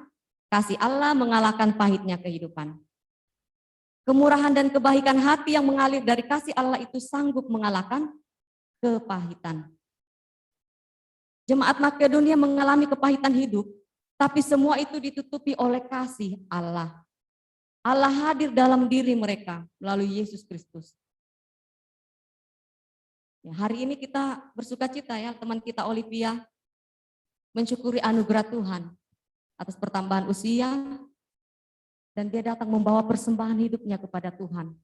kasih Allah mengalahkan pahitnya kehidupan. Kemurahan dan kebaikan hati yang mengalir dari kasih Allah itu sanggup mengalahkan kepahitan. Jemaat Makedonia mengalami kepahitan hidup, tapi semua itu ditutupi oleh kasih Allah. Allah hadir dalam diri mereka melalui Yesus Kristus. Ya, hari ini kita bersuka cita ya, teman kita Olivia mensyukuri anugerah Tuhan atas pertambahan usia dan dia datang membawa persembahan hidupnya kepada Tuhan.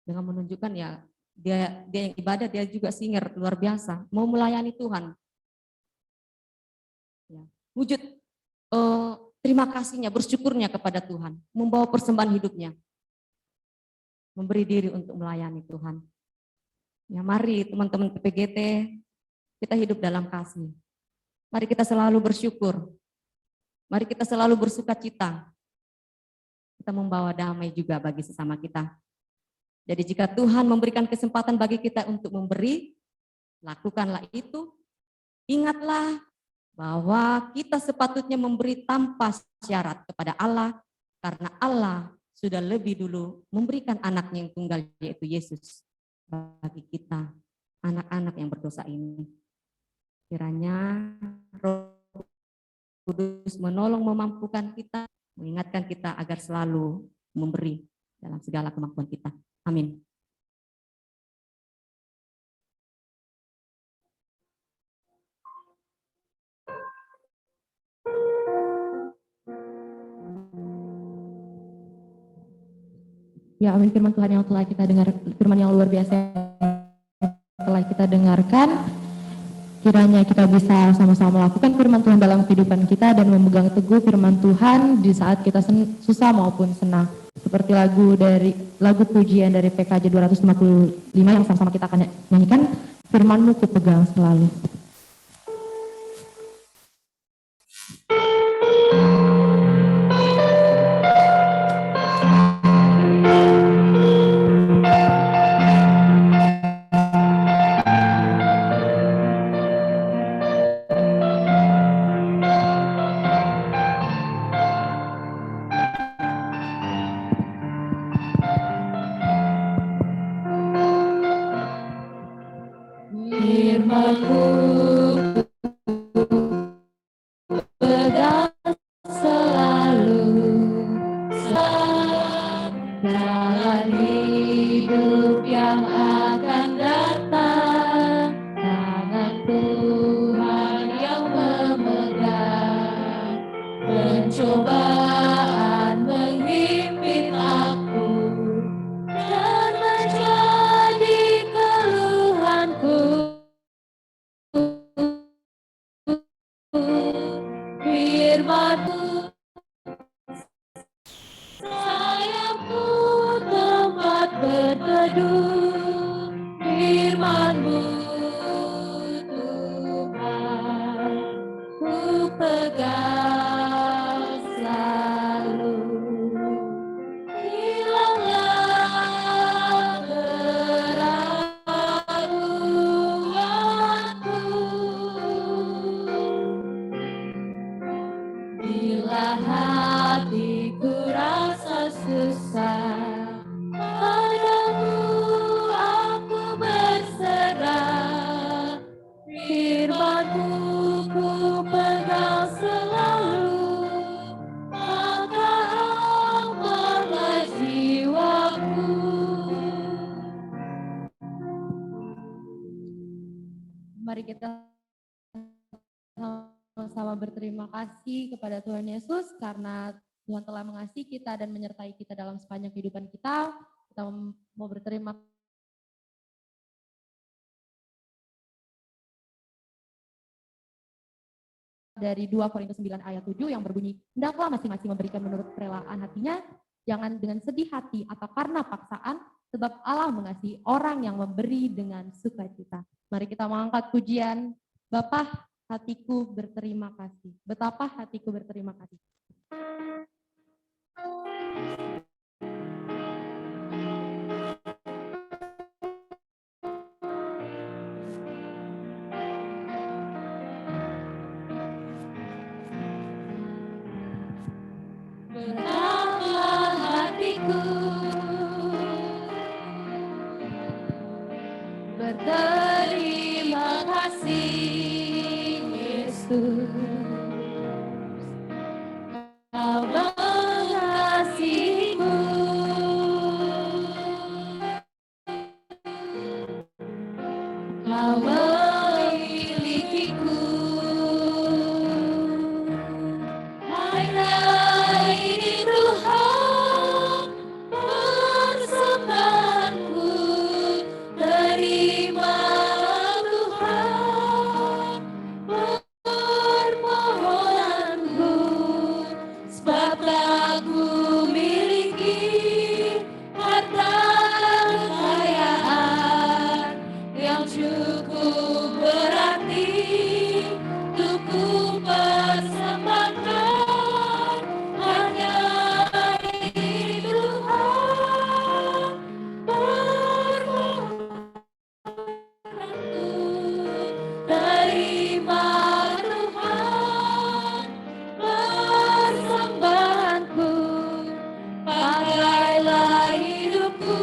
Dengan menunjukkan ya dia yang ibadah, dia juga singer luar biasa, mau melayani Tuhan. Ya, wujud terima kasihnya, bersyukurnya kepada Tuhan, membawa persembahan hidupnya, memberi diri untuk melayani Tuhan. Ya, mari teman-teman PPGT, kita hidup dalam kasih. Mari kita selalu bersyukur. Mari kita selalu bersuka cita. Kita membawa damai juga bagi sesama kita. Jadi jika Tuhan memberikan kesempatan bagi kita untuk memberi, lakukanlah itu. Ingatlah bahwa kita sepatutnya memberi tanpa syarat kepada Allah, karena Allah sudah lebih dulu memberikan anaknya yang tunggal, yaitu Yesus, bagi kita, anak-anak yang berdosa ini. Kiranya Roh Kudus menolong memampukan kita, mengingatkan kita agar selalu memberi dalam segala kemampuan kita. Amin. Ya, amin. Firman Tuhan yang telah kita dengar, firman yang luar biasa telah kita dengarkan. Kiranya kita bisa sama-sama melakukan firman Tuhan dalam kehidupan kita dan memegang teguh firman Tuhan di saat kita susah maupun senang. Seperti lagu pujian dari PKJ 255 yang sama-sama kita akan nyanyikan, firman-Mu kupegang selalu. Firman-Mu pegang selalu dalam hidup yang akan datang. Tangan Tuhan yang memegang, pencobaan menghimpit aku dan menjadi keluhanku. Firman-Mu sayapku tempat berteduh. Firman-Mu Tuhan ku pegang selalu. Hilanglah keraguanku bila hatiku rasa susah, padamu aku berserah. Firman-Mu ku pegang selalu, maka amanlah jiwaku. Mari kita sama-sama berterima kasih kepada Tuhan Yesus karena Tuhan telah mengasihi kita dan menyertai kita dalam sepanjang kehidupan kita. Kita mau berterima dari 2 Korintus 9 ayat 7 yang berbunyi, hendaklah masing-masing memberikan menurut kerelaan hatinya, jangan dengan sedih hati atau karena paksaan, sebab Allah mengasihi orang yang memberi dengan sukacita. Mari kita mengangkat pujian, Bapa, hatiku berterima kasih. Betapa hatiku berterima kasih. Betapa hatiku berterima kasih, Yesus. Kau mengasihiku, Kau memilikiku. Hanya ini Tuhan persembahanku, terima Tuhan permohonanku, sebab tak ku miliki harta kekayaan yang cukup berarti untuk ku persembahkan. Hanya ini Tuhan permohonanku, terima Tuhan persembahanku. Pakailah hidupku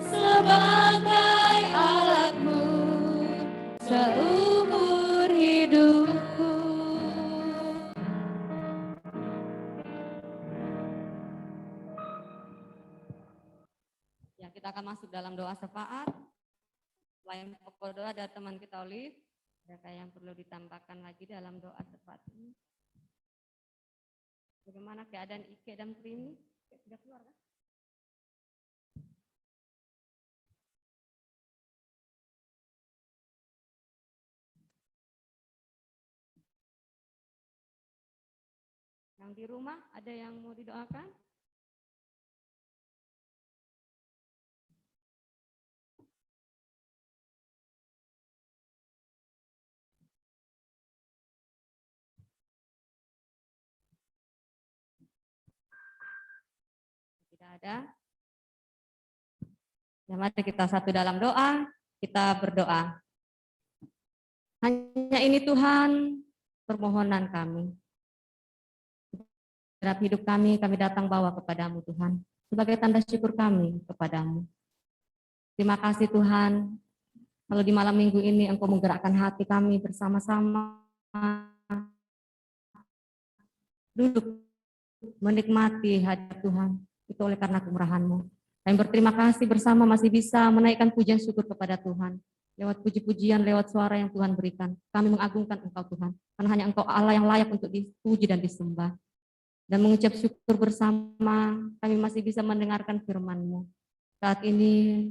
sebagai alatmu seumur hidupku. Ya, kita akan masuk dalam doa syafaat. Selain pokok doa dari teman kita Olive, adakah yang perlu ditambahkan lagi dalam doa syafaat ini? Bagaimana keadaan Ike dan Trini? Sudah keluar kan? Yang di rumah ada yang mau didoakan? Tidak ada. Ya, mari kita satu dalam doa, kita berdoa. Hanya ini Tuhan permohonan kami. Dalam hidup kami datang bawa kepadamu Tuhan, sebagai tanda syukur kami kepadamu. Terima kasih Tuhan, Kalau di malam minggu ini Engkau menggerakkan hati kami bersama-sama duduk menikmati hadirat Tuhan, itu oleh karena kemurahan-Mu. Kami berterima kasih bersama masih bisa menaikkan pujian syukur kepada Tuhan. Lewat puji-pujian, lewat suara yang Tuhan berikan. Kami mengagungkan Engkau Tuhan, karena hanya Engkau Allah yang layak untuk dipuji dan disembah. Dan mengucap syukur bersama, kami masih bisa mendengarkan firman-Mu. Saat ini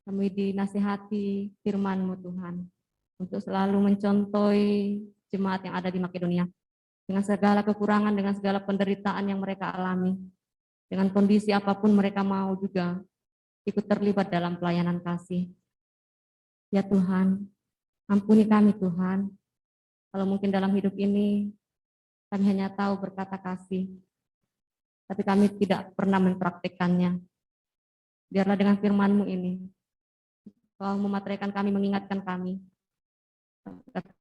kami dinasihati firman-Mu Tuhan, untuk selalu mencontohi jemaat yang ada di Makedonia, dengan segala kekurangan, dengan segala penderitaan yang mereka alami, dengan kondisi apapun mereka mau juga ikut terlibat dalam pelayanan kasih. Ya Tuhan, ampuni kami Tuhan, kalau mungkin dalam hidup ini kami hanya tahu berkata kasih, tapi kami tidak pernah mempraktikkannya. Biarlah dengan firman-Mu ini, Kau memateraikan kami, mengingatkan kami,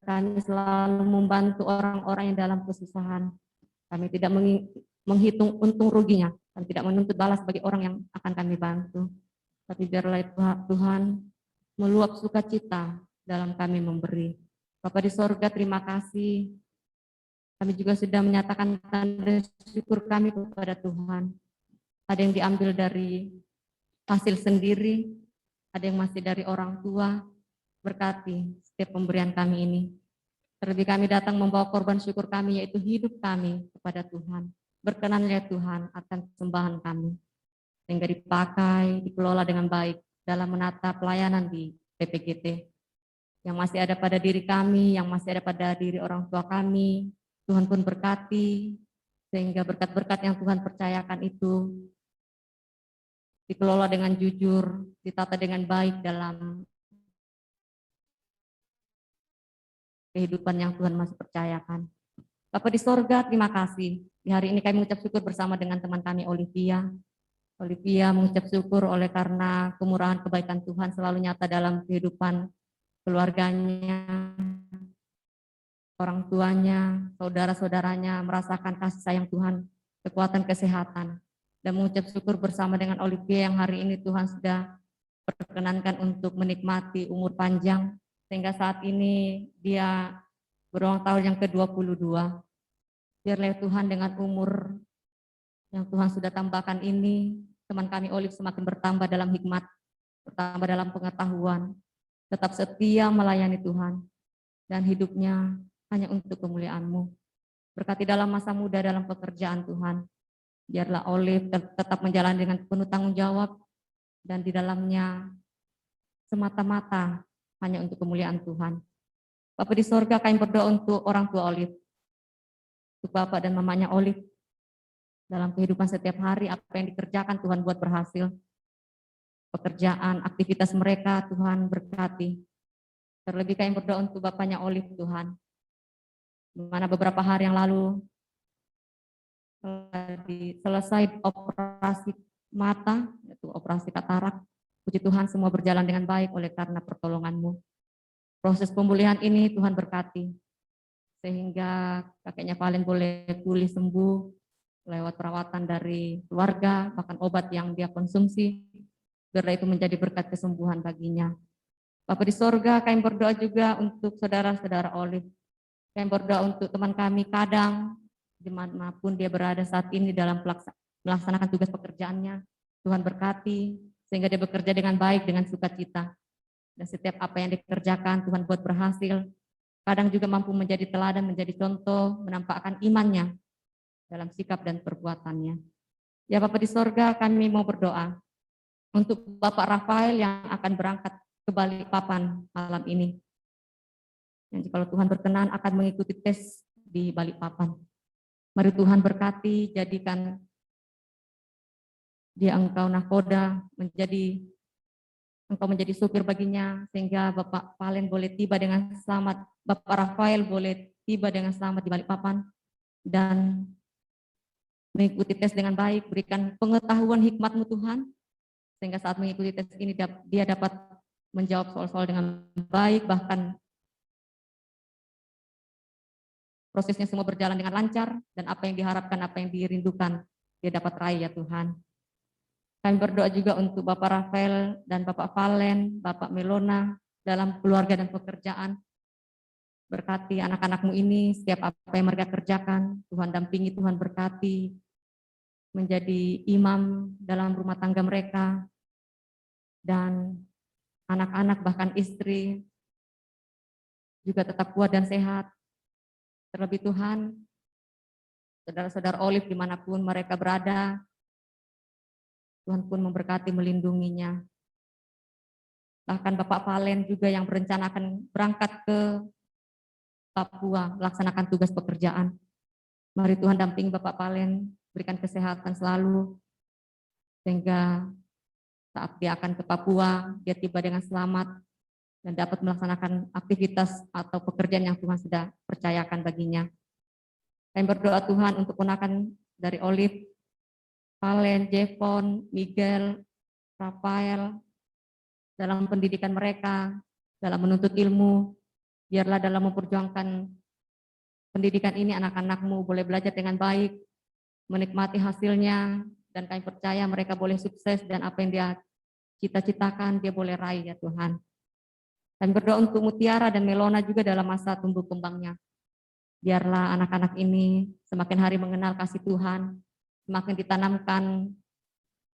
kami selalu membantu orang-orang yang dalam kesusahan. Kami tidak menghitung untung ruginya, kami tidak menuntut balas bagi orang yang akan kami bantu. Tapi biarlah Tuhan meluap sukacita dalam kami memberi. Bapa di sorga, terima kasih. Kami juga sudah menyatakan tanda syukur kami kepada Tuhan. Ada yang diambil dari hasil sendiri, ada yang masih dari orang tua. Berkati setiap pemberian kami ini. Terlebih kami datang membawa korban syukur kami, yaitu hidup kami kepada Tuhan. Berkenanlah Tuhan akan sembahan kami, sehingga dipakai, dikelola dengan baik dalam menata pelayanan di PPGT. Yang masih ada pada diri kami, yang masih ada pada diri orang tua kami, Tuhan pun berkati, sehingga berkat-berkat yang Tuhan percayakan itu dikelola dengan jujur, ditata dengan baik dalam kehidupan yang Tuhan masih percayakan. Bapa di sorga, terima kasih. Di hari ini kami mengucap syukur bersama dengan teman kami Olivia. Olivia mengucap syukur oleh karena kemurahan kebaikan Tuhan selalu nyata dalam kehidupan keluarganya, orang tuanya, saudara-saudaranya merasakan kasih sayang Tuhan, kekuatan kesehatan. Dan mengucap syukur bersama dengan Olivia yang hari ini Tuhan sudah perkenankan untuk menikmati umur panjang, sehingga saat ini dia berulang tahun yang ke-22. Biarlah Tuhan dengan umur yang Tuhan sudah tambahkan ini, teman kami Olive semakin bertambah dalam hikmat, bertambah dalam pengetahuan, tetap setia melayani Tuhan, dan hidupnya hanya untuk kemuliaan-Mu. Berkati dalam masa muda dalam pekerjaan Tuhan, biarlah Olive tetap menjalani dengan penuh tanggung jawab, dan di dalamnya semata-mata hanya untuk kemuliaan Tuhan. Bapa di sorga, kami berdoa untuk orang tua Olive, untuk Bapak dan mamanya Olive, dalam kehidupan setiap hari, apa yang dikerjakan Tuhan buat berhasil. Pekerjaan, aktivitas mereka Tuhan berkati. Terlebih kami berdoa untuk Bapaknya Olive Tuhan, di mana beberapa hari yang lalu selesai operasi mata, yaitu operasi katarak. Puji Tuhan semua berjalan dengan baik oleh karena pertolongan-Mu. Proses pemulihan ini Tuhan berkati, sehingga kakeknya Valen boleh pulih sembuh lewat perawatan dari keluarga, bahkan obat yang dia konsumsi, biarlah itu menjadi berkat kesembuhan baginya. Bapa di sorga, kami berdoa juga untuk saudara-saudara Olive. Kami berdoa untuk teman kami Kadang, dimanapun dia berada saat ini dalam melaksanakan tugas pekerjaannya. Tuhan berkati, sehingga dia bekerja dengan baik, dengan sukacita. Dan setiap apa yang dikerjakan, Tuhan buat berhasil. Kadang juga mampu menjadi teladan, menjadi contoh, menampakkan imannya dalam sikap dan perbuatannya. Ya Bapak di sorga, kami mau berdoa untuk Bapak Rafael yang akan berangkat ke Balikpapan malam ini. Yang kalau Tuhan berkenan akan mengikuti tes di Balikpapan. Mari Tuhan berkati, jadikan dia Engkau nahkoda, Engkau menjadi supir baginya, sehingga Bapak Valen boleh tiba dengan selamat, Bapak Rafael boleh tiba dengan selamat di Balikpapan, dan mengikuti tes dengan baik, berikan pengetahuan hikmat-Mu Tuhan, sehingga saat mengikuti tes ini dia dapat menjawab soal-soal dengan baik, bahkan prosesnya semua berjalan dengan lancar, dan apa yang diharapkan, apa yang dirindukan, dia dapat raih ya Tuhan. Kami berdoa juga untuk Bapak Rafael dan Bapak Valen, Bapak Melona dalam keluarga dan pekerjaan. Berkati anak-anakmu ini, setiap apa yang mereka kerjakan, Tuhan dampingi, Tuhan berkati, menjadi imam dalam rumah tangga mereka, dan anak-anak bahkan istri juga tetap kuat dan sehat. Terlebih Tuhan, saudara-saudara Olive dimanapun mereka berada, Tuhan pun memberkati, melindunginya. Bahkan Bapak Valen juga yang berencana akan berangkat ke Papua, melaksanakan tugas pekerjaan. Mari Tuhan dampingi Bapak Valen, berikan kesehatan selalu, sehingga saat dia akan ke Papua, dia tiba dengan selamat, dan dapat melaksanakan aktivitas atau pekerjaan yang Tuhan sudah percayakan baginya. Kami berdoa Tuhan untuk ponakan dari Olive, Valen, Jevon, Miguel, Rafael, dalam pendidikan mereka, dalam menuntut ilmu, biarlah dalam memperjuangkan pendidikan ini anak-anakmu boleh belajar dengan baik, menikmati hasilnya, dan kami percaya mereka boleh sukses dan apa yang dia cita-citakan dia boleh raih ya Tuhan. Kami berdoa untuk Mutiara dan Melona juga dalam masa tumbuh kembangnya. Biarlah anak-anak ini semakin hari mengenal kasih Tuhan, semakin ditanamkan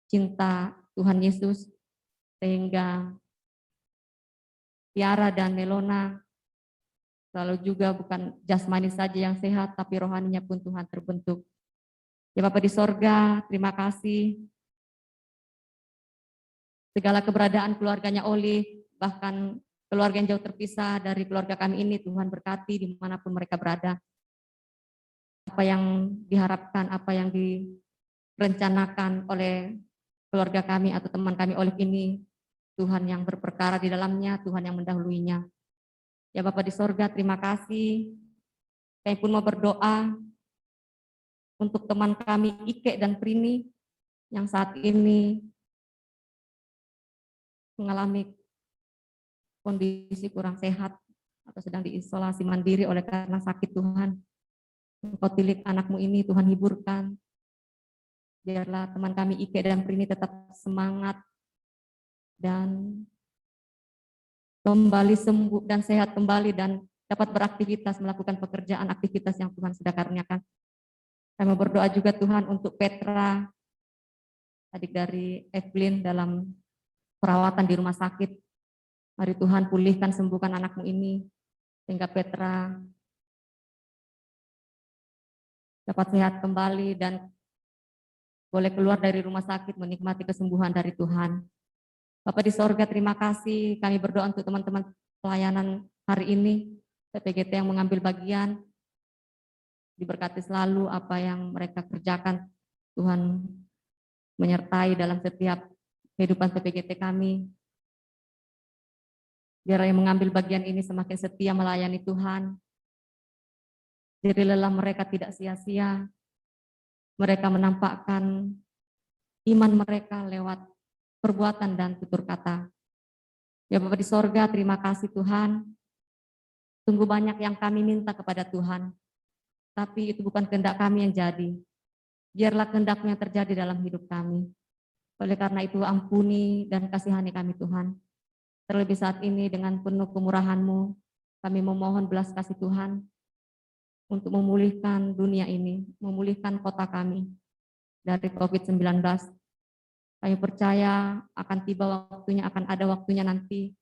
cinta Tuhan Yesus, sehingga Tiara dan Melona selalu juga bukan jasmani saja yang sehat, tapi rohaninya pun Tuhan terbentuk. Ya Bapa di sorga, terima kasih. Segala keberadaan keluarganya Olive, bahkan keluarga yang jauh terpisah dari keluarga kami ini, Tuhan berkati dimanapun mereka berada. Apa yang diharapkan, apa yang direncanakan oleh keluarga kami atau teman kami Olive ini, Tuhan yang berperkara di dalamnya, Tuhan yang mendahuluinya. Ya Bapa di sorga, terima kasih. Kami pun mau berdoa untuk teman kami Ike dan Prini yang saat ini mengalami kondisi kurang sehat atau sedang diisolasi mandiri oleh karena sakit. Tuhan, Engkau tilik anakmu ini, Tuhan hiburkan. Biarlah teman kami Ike dan Prini tetap semangat dan kembali sembuh dan sehat kembali dan dapat beraktivitas, melakukan pekerjaan aktivitas yang Tuhan sudah karuniakan. Kami berdoa juga Tuhan untuk Petra, adik dari Evelyn dalam perawatan di rumah sakit. Mari Tuhan pulihkan, sembuhkan anakmu ini, sehingga Petra dapat sehat kembali dan boleh keluar dari rumah sakit menikmati kesembuhan dari Tuhan. Bapak di sorga, terima kasih. Kami berdoa untuk teman-teman pelayanan hari ini, PPGT yang mengambil bagian, diberkati selalu apa yang mereka kerjakan. Tuhan menyertai dalam setiap kehidupan PPGT kami. Biar yang mengambil bagian ini semakin setia melayani Tuhan. Jadi lelah mereka tidak sia-sia. Mereka menampakkan iman mereka lewat perbuatan dan tutur kata. Ya Bapa di sorga, terima kasih Tuhan. Sungguh banyak yang kami minta kepada Tuhan. Tapi itu bukan kehendak kami yang jadi. Biarlah kehendak-Mu yang terjadi dalam hidup kami. Oleh karena itu ampuni dan kasihani kami Tuhan. Terlebih saat ini dengan penuh kemurahan-Mu, kami memohon belas kasih Tuhan untuk memulihkan dunia ini, memulihkan kota kami dari COVID-19. Kami percaya akan tiba waktunya, akan ada waktunya nanti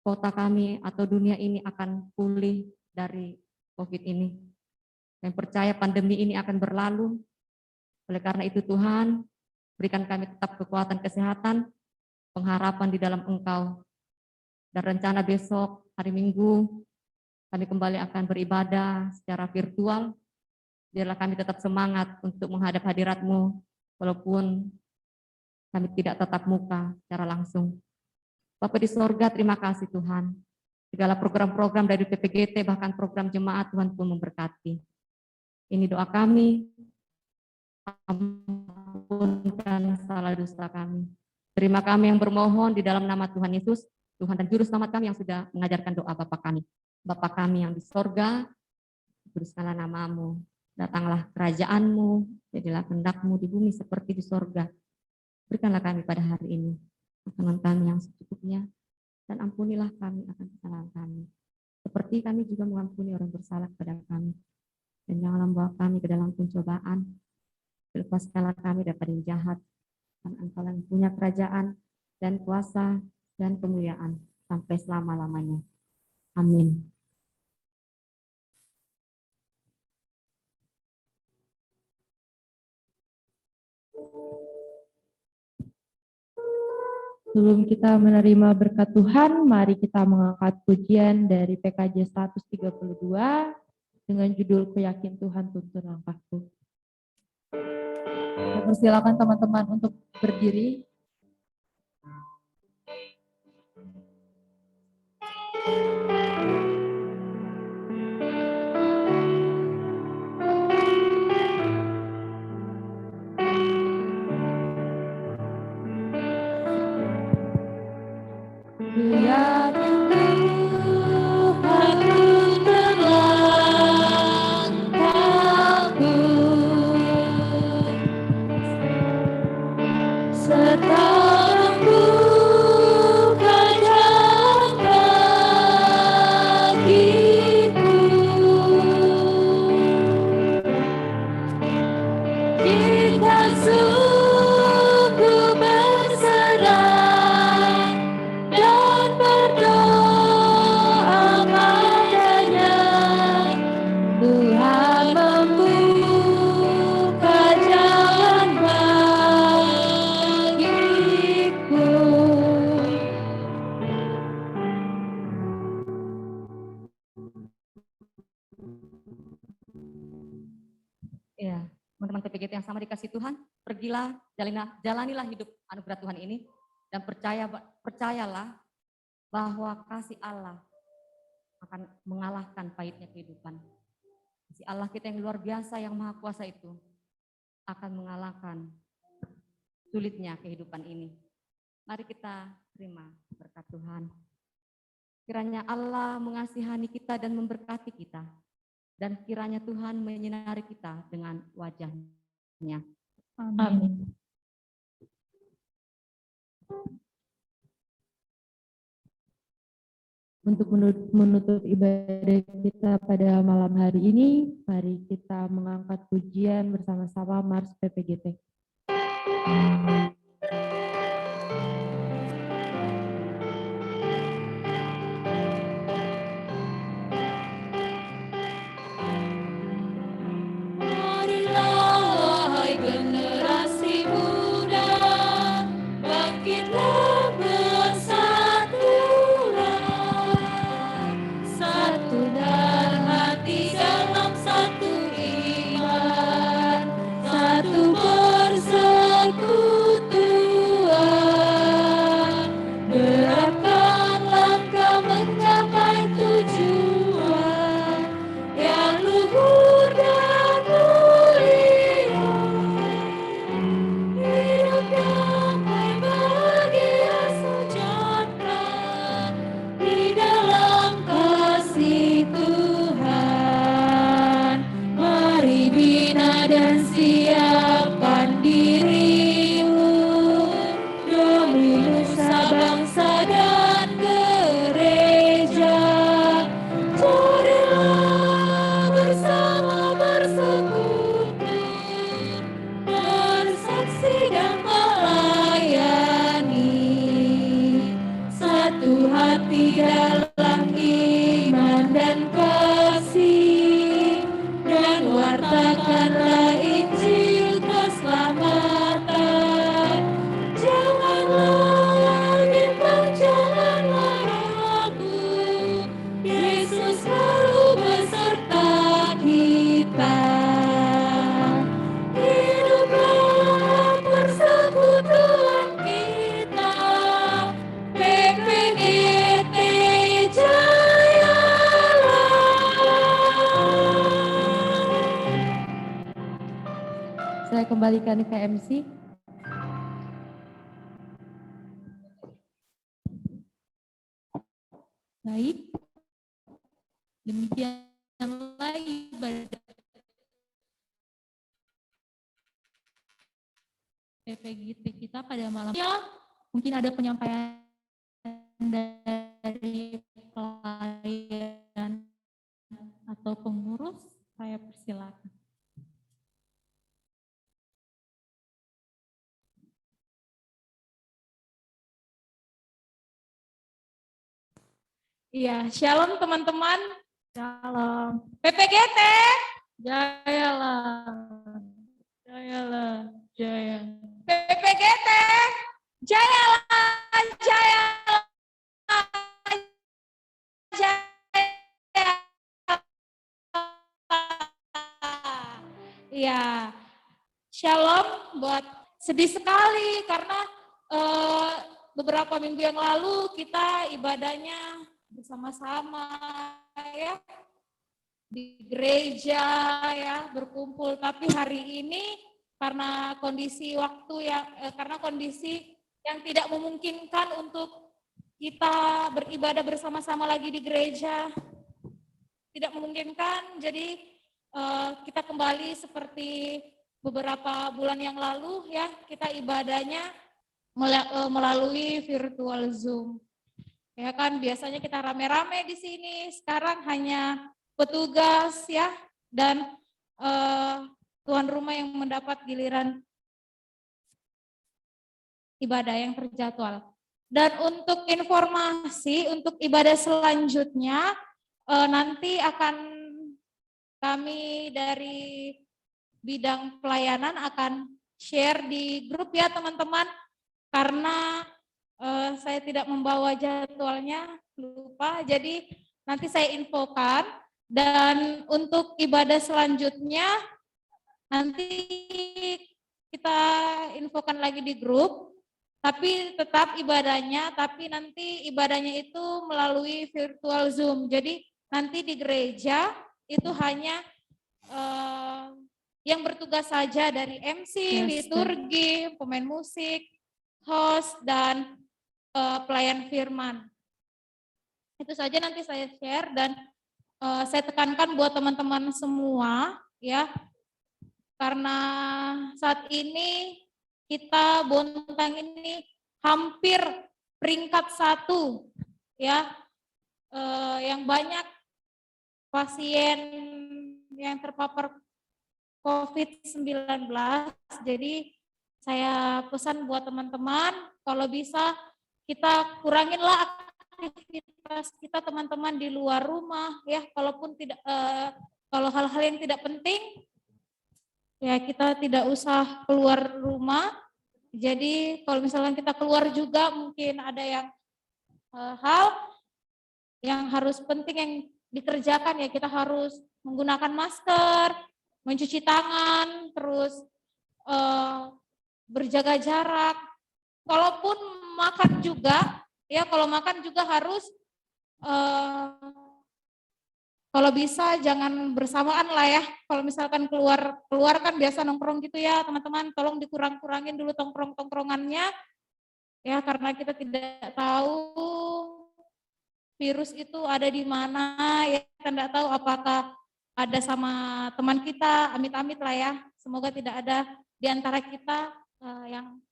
kota kami atau dunia ini akan pulih dari COVID ini. Kami percaya pandemi ini akan berlalu. Oleh karena itu Tuhan, berikan kami tetap kekuatan kesehatan, pengharapan di dalam Engkau. Dan rencana besok, hari Minggu, kami kembali akan beribadah secara virtual. Biarlah kami tetap semangat untuk menghadap hadirat-Mu, walaupun kami tidak tatap muka secara langsung. Bapa di sorga, terima kasih Tuhan. Segala program-program dari PPGT, bahkan program jemaat, Tuhan pun memberkati. Ini doa kami, ampunkan salah dusta kami. Terima kami yang bermohon di dalam nama Tuhan Yesus, Tuhan dan Juru Selamat kami yang sudah mengajarkan doa Bapa kami. Bapa kami yang di sorga, kuduskanlah nama-Mu, datanglah kerajaan-Mu, jadilah kehendak-Mu di bumi seperti di sorga. Berikanlah kami pada hari ini makanan kami yang secukupnya, dan ampunilah kami akan kesalahan kami, seperti kami juga mengampuni orang bersalah kepada kami. Dan janganlah membawa kami ke dalam pencobaan, lepaskanlah kami daripada yang jahat, dan Engkau yang punya kerajaan dan kuasa dan kemuliaan sampai selama-lamanya. Amin. Sebelum kita menerima berkat Tuhan, mari kita mengangkat pujian dari PKJ 132 dengan judul Ku Yakin Tuhan Tuntun Langkahku. Saya persilakan teman-teman untuk berdiri. Ku yakin Tuhan tuntun langkahku, serta membuka jalan bagiku. Jika sungguh berserah dan berdoa padanya, Tuhan membuka jalan bagiku. Ya, teman-teman PPGT yang sama dikasih Tuhan, pergilah, jalanilah hidup anugerah Tuhan ini, dan percayalah bahwa kasih Allah akan mengalahkan pahitnya kehidupan. Kasih Allah kita yang luar biasa, yang maha kuasa itu akan mengalahkan sulitnya kehidupan ini. Mari kita terima berkat Tuhan. Kiranya Allah mengasihani kita dan memberkati kita, dan kiranya Tuhan menyinari kita dengan wajah-Nya. Amin. Untuk menutup ibadah kita pada malam hari ini, mari kita mengangkat pujian bersama-sama Mars PPGT. Marilah wahai generasi muda, bangkitlah bersatulah, satukan hati dalam satu iman, satu persekutuan, gerakkan langkah mencapai tujuan yang luhur dan mulia. Hidup damai, bahagia, sejahtera di dalam kasih Tuhan. Mari bina dan siapkan dirimu demi nusa bangsa dan gereja. Carilah bersama bersekutu, bersaksi dan melayani, satu hati dalam iman dan kasih, dan wartakanlah Injil keselamatan. Janganlah bimbang, janganlah ragu, Yesus selalu beserta kita. Hiduplah persekutuan kita, PPGT jayalah. Saya kembalikan ke MC. Baik, demikianlah ibadah PPGT kita pada malam ya. Mungkin ada penyampaian dari pelayan atau pengurus, saya persilakan. Iya, shalom teman-teman. Shalom. PPGT, Jayalah. Jayalah. Jaya. PPGT, jayalah, jayalah, jayalah. Iya, shalom buat sedih sekali karena beberapa minggu yang lalu kita ibadahnya bersama-sama ya di gereja ya berkumpul, tapi hari ini karena kondisi waktu yang karena kondisi yang tidak memungkinkan untuk kita beribadah bersama-sama lagi di gereja, tidak memungkinkan, jadi kita kembali seperti beberapa bulan yang lalu ya, kita ibadahnya melalui virtual Zoom. Ya kan, biasanya kita rame-rame di sini, sekarang hanya petugas ya dan tuan rumah yang mendapat giliran ibadah yang terjadwal. Dan untuk informasi untuk ibadah selanjutnya nanti akan kami dari bidang pelayanan akan share di grup ya teman-teman, karena saya tidak membawa jadwalnya, lupa, jadi nanti saya infokan. Dan untuk ibadah selanjutnya nanti kita infokan lagi di grup, tapi tetap ibadahnya, tapi nanti ibadahnya itu melalui virtual Zoom. Jadi nanti di gereja itu hanya yang bertugas saja dari MC, liturgi, pemain musik, host, dan pelayan firman. Itu saja nanti saya share, dan saya tekankan buat teman-teman semua ya, karena saat ini kita Bontang ini hampir peringkat 1 ya, yang banyak pasien yang terpapar COVID-19. Jadi saya pesan buat teman-teman, kalau bisa kita kuranginlah aktivitas kita teman-teman di luar rumah ya, kalaupun tidak kalau hal-hal yang tidak penting ya kita tidak usah keluar rumah. Jadi kalau misalnya kita keluar juga mungkin ada yang hal yang harus penting yang dikerjakan ya, kita harus menggunakan masker, mencuci tangan, terus berjaga jarak. Kalaupun makan juga ya, kalau makan juga harus kalau bisa jangan bersamaan lah ya. Kalau misalkan keluar kan biasa nongkrong gitu ya teman-teman, tolong dikurang-kurangin dulu tongkrong-tongkrongannya ya, karena kita tidak tahu virus itu ada di mana ya, kita tidak tahu apakah ada sama teman kita, amit-amit lah ya. Semoga tidak ada di antara kita yang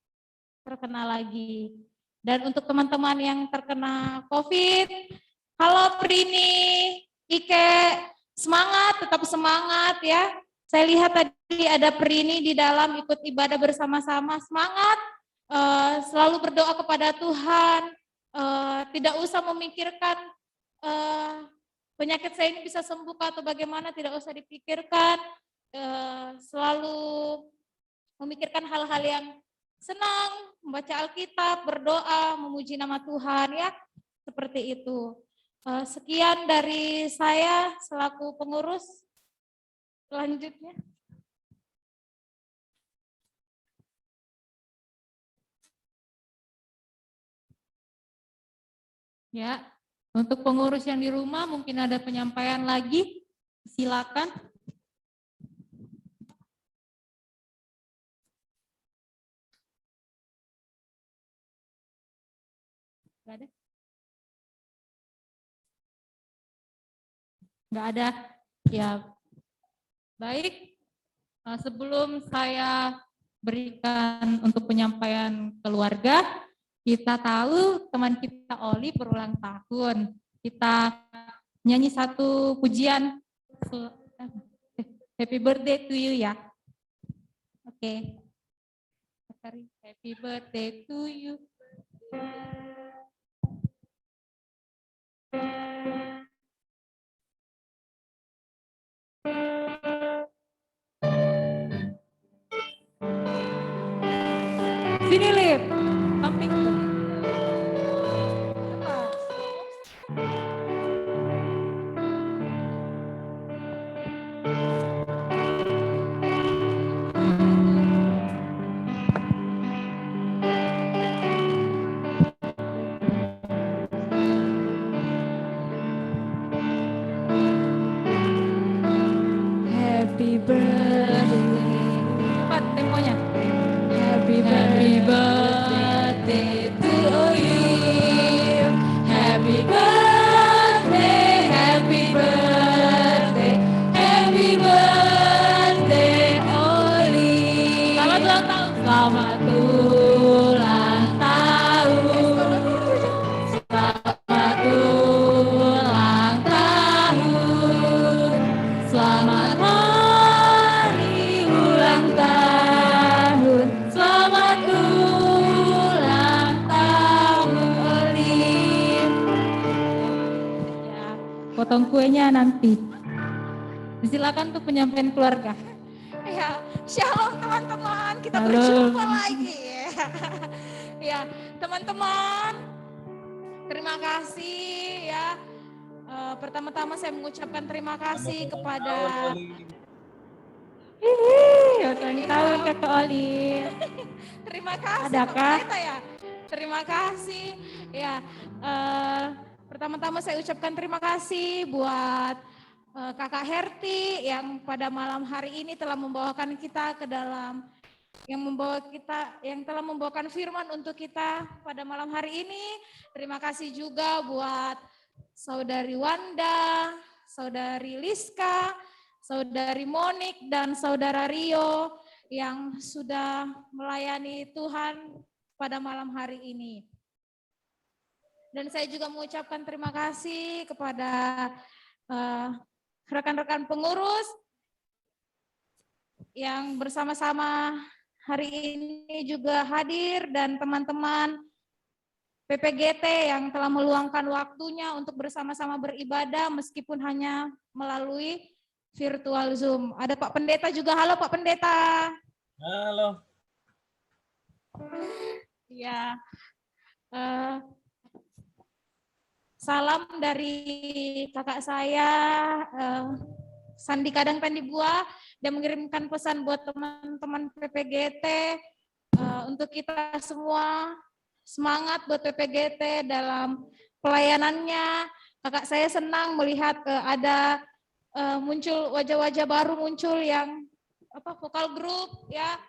terkena lagi. Dan untuk teman-teman yang terkena COVID, halo Prini, Ike, semangat, tetap semangat ya. Saya lihat tadi ada Prini di dalam ikut ibadah bersama-sama, semangat, selalu berdoa kepada Tuhan, tidak usah memikirkan penyakit saya ini bisa sembuh atau bagaimana, tidak usah dipikirkan, selalu memikirkan hal-hal yang senang, membaca Alkitab, berdoa, memuji nama Tuhan ya, seperti itu. Sekian dari saya selaku pengurus. Selanjutnya. Ya, untuk pengurus yang di rumah mungkin ada penyampaian lagi, silakan. Nggak ada? Nggak ada. Ya, baik. Sebelum saya berikan untuk penyampaian keluarga. Kita tahu teman kita Oli berulang tahun. Kita nyanyi satu pujian. Happy birthday to you ya. Oke. Happy birthday to you. Sini Lip, samping. Happy birthday. Cepat temponya. Happy birthday to you. Happy birthday, happy birthday, happy birthday, Oli. Selamat ulang tahun. Selamat ulang tahun. Selamat ulang tahun. Selamat hari ulang tahun. Selamat ulang tahun, Oli. Ya, potong kuenya nanti. Silakan untuk penyampaian keluarga. Ya, shalom teman-teman, kita Halo. berjumpa lagi. Ya, teman-teman, terima kasih ya. Pertama-tama saya mengucapkan terima kasih kepada Ulang tahun Kakak Oli. terima kasih Adakah? Pak Pendeta ya. Terima kasih ya. Pertama-tama saya ucapkan terima kasih buat Kakak Herti yang pada malam hari ini telah membawakan kita ke dalam yang telah membawakan firman untuk kita pada malam hari ini. Terima kasih juga buat Saudari Wanda, Saudari Liska, Saudari Monik, dan Saudara Rio yang sudah melayani Tuhan pada malam hari ini. Dan saya juga mengucapkan terima kasih kepada rekan-rekan pengurus yang bersama-sama hari ini juga hadir dan teman-teman PPGT yang telah meluangkan waktunya untuk bersama-sama beribadah meskipun hanya melalui virtual Zoom. Ada Pak Pendeta juga. Halo Pak Pendeta. Halo. Ya. Salam dari kakak saya, Sandi Kadang Tandibua, dan mengirimkan pesan buat teman-teman PPGT untuk kita semua. Semangat buat PPGT dalam pelayanannya. Kakak saya senang melihat ada muncul wajah-wajah baru muncul yang vokal grup ya.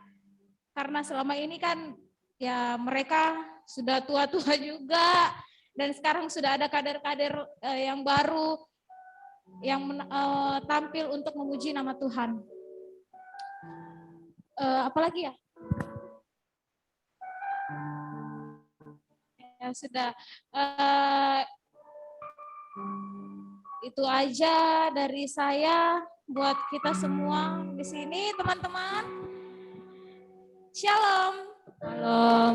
Karena selama ini kan ya mereka sudah tua-tua juga dan sekarang sudah ada kader-kader yang baru yang tampil untuk memuji nama Tuhan. Apalagi ya? Ya sudah, itu aja dari saya buat kita semua di sini, teman-teman. Shalom. Shalom.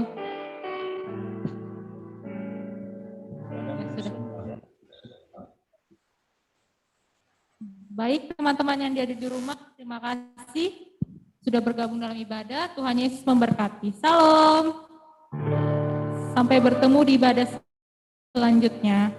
Baik teman-teman yang ada di rumah, terima kasih sudah bergabung dalam ibadah. Tuhan Yesus memberkati. Salam. Sampai bertemu di ibadah selanjutnya.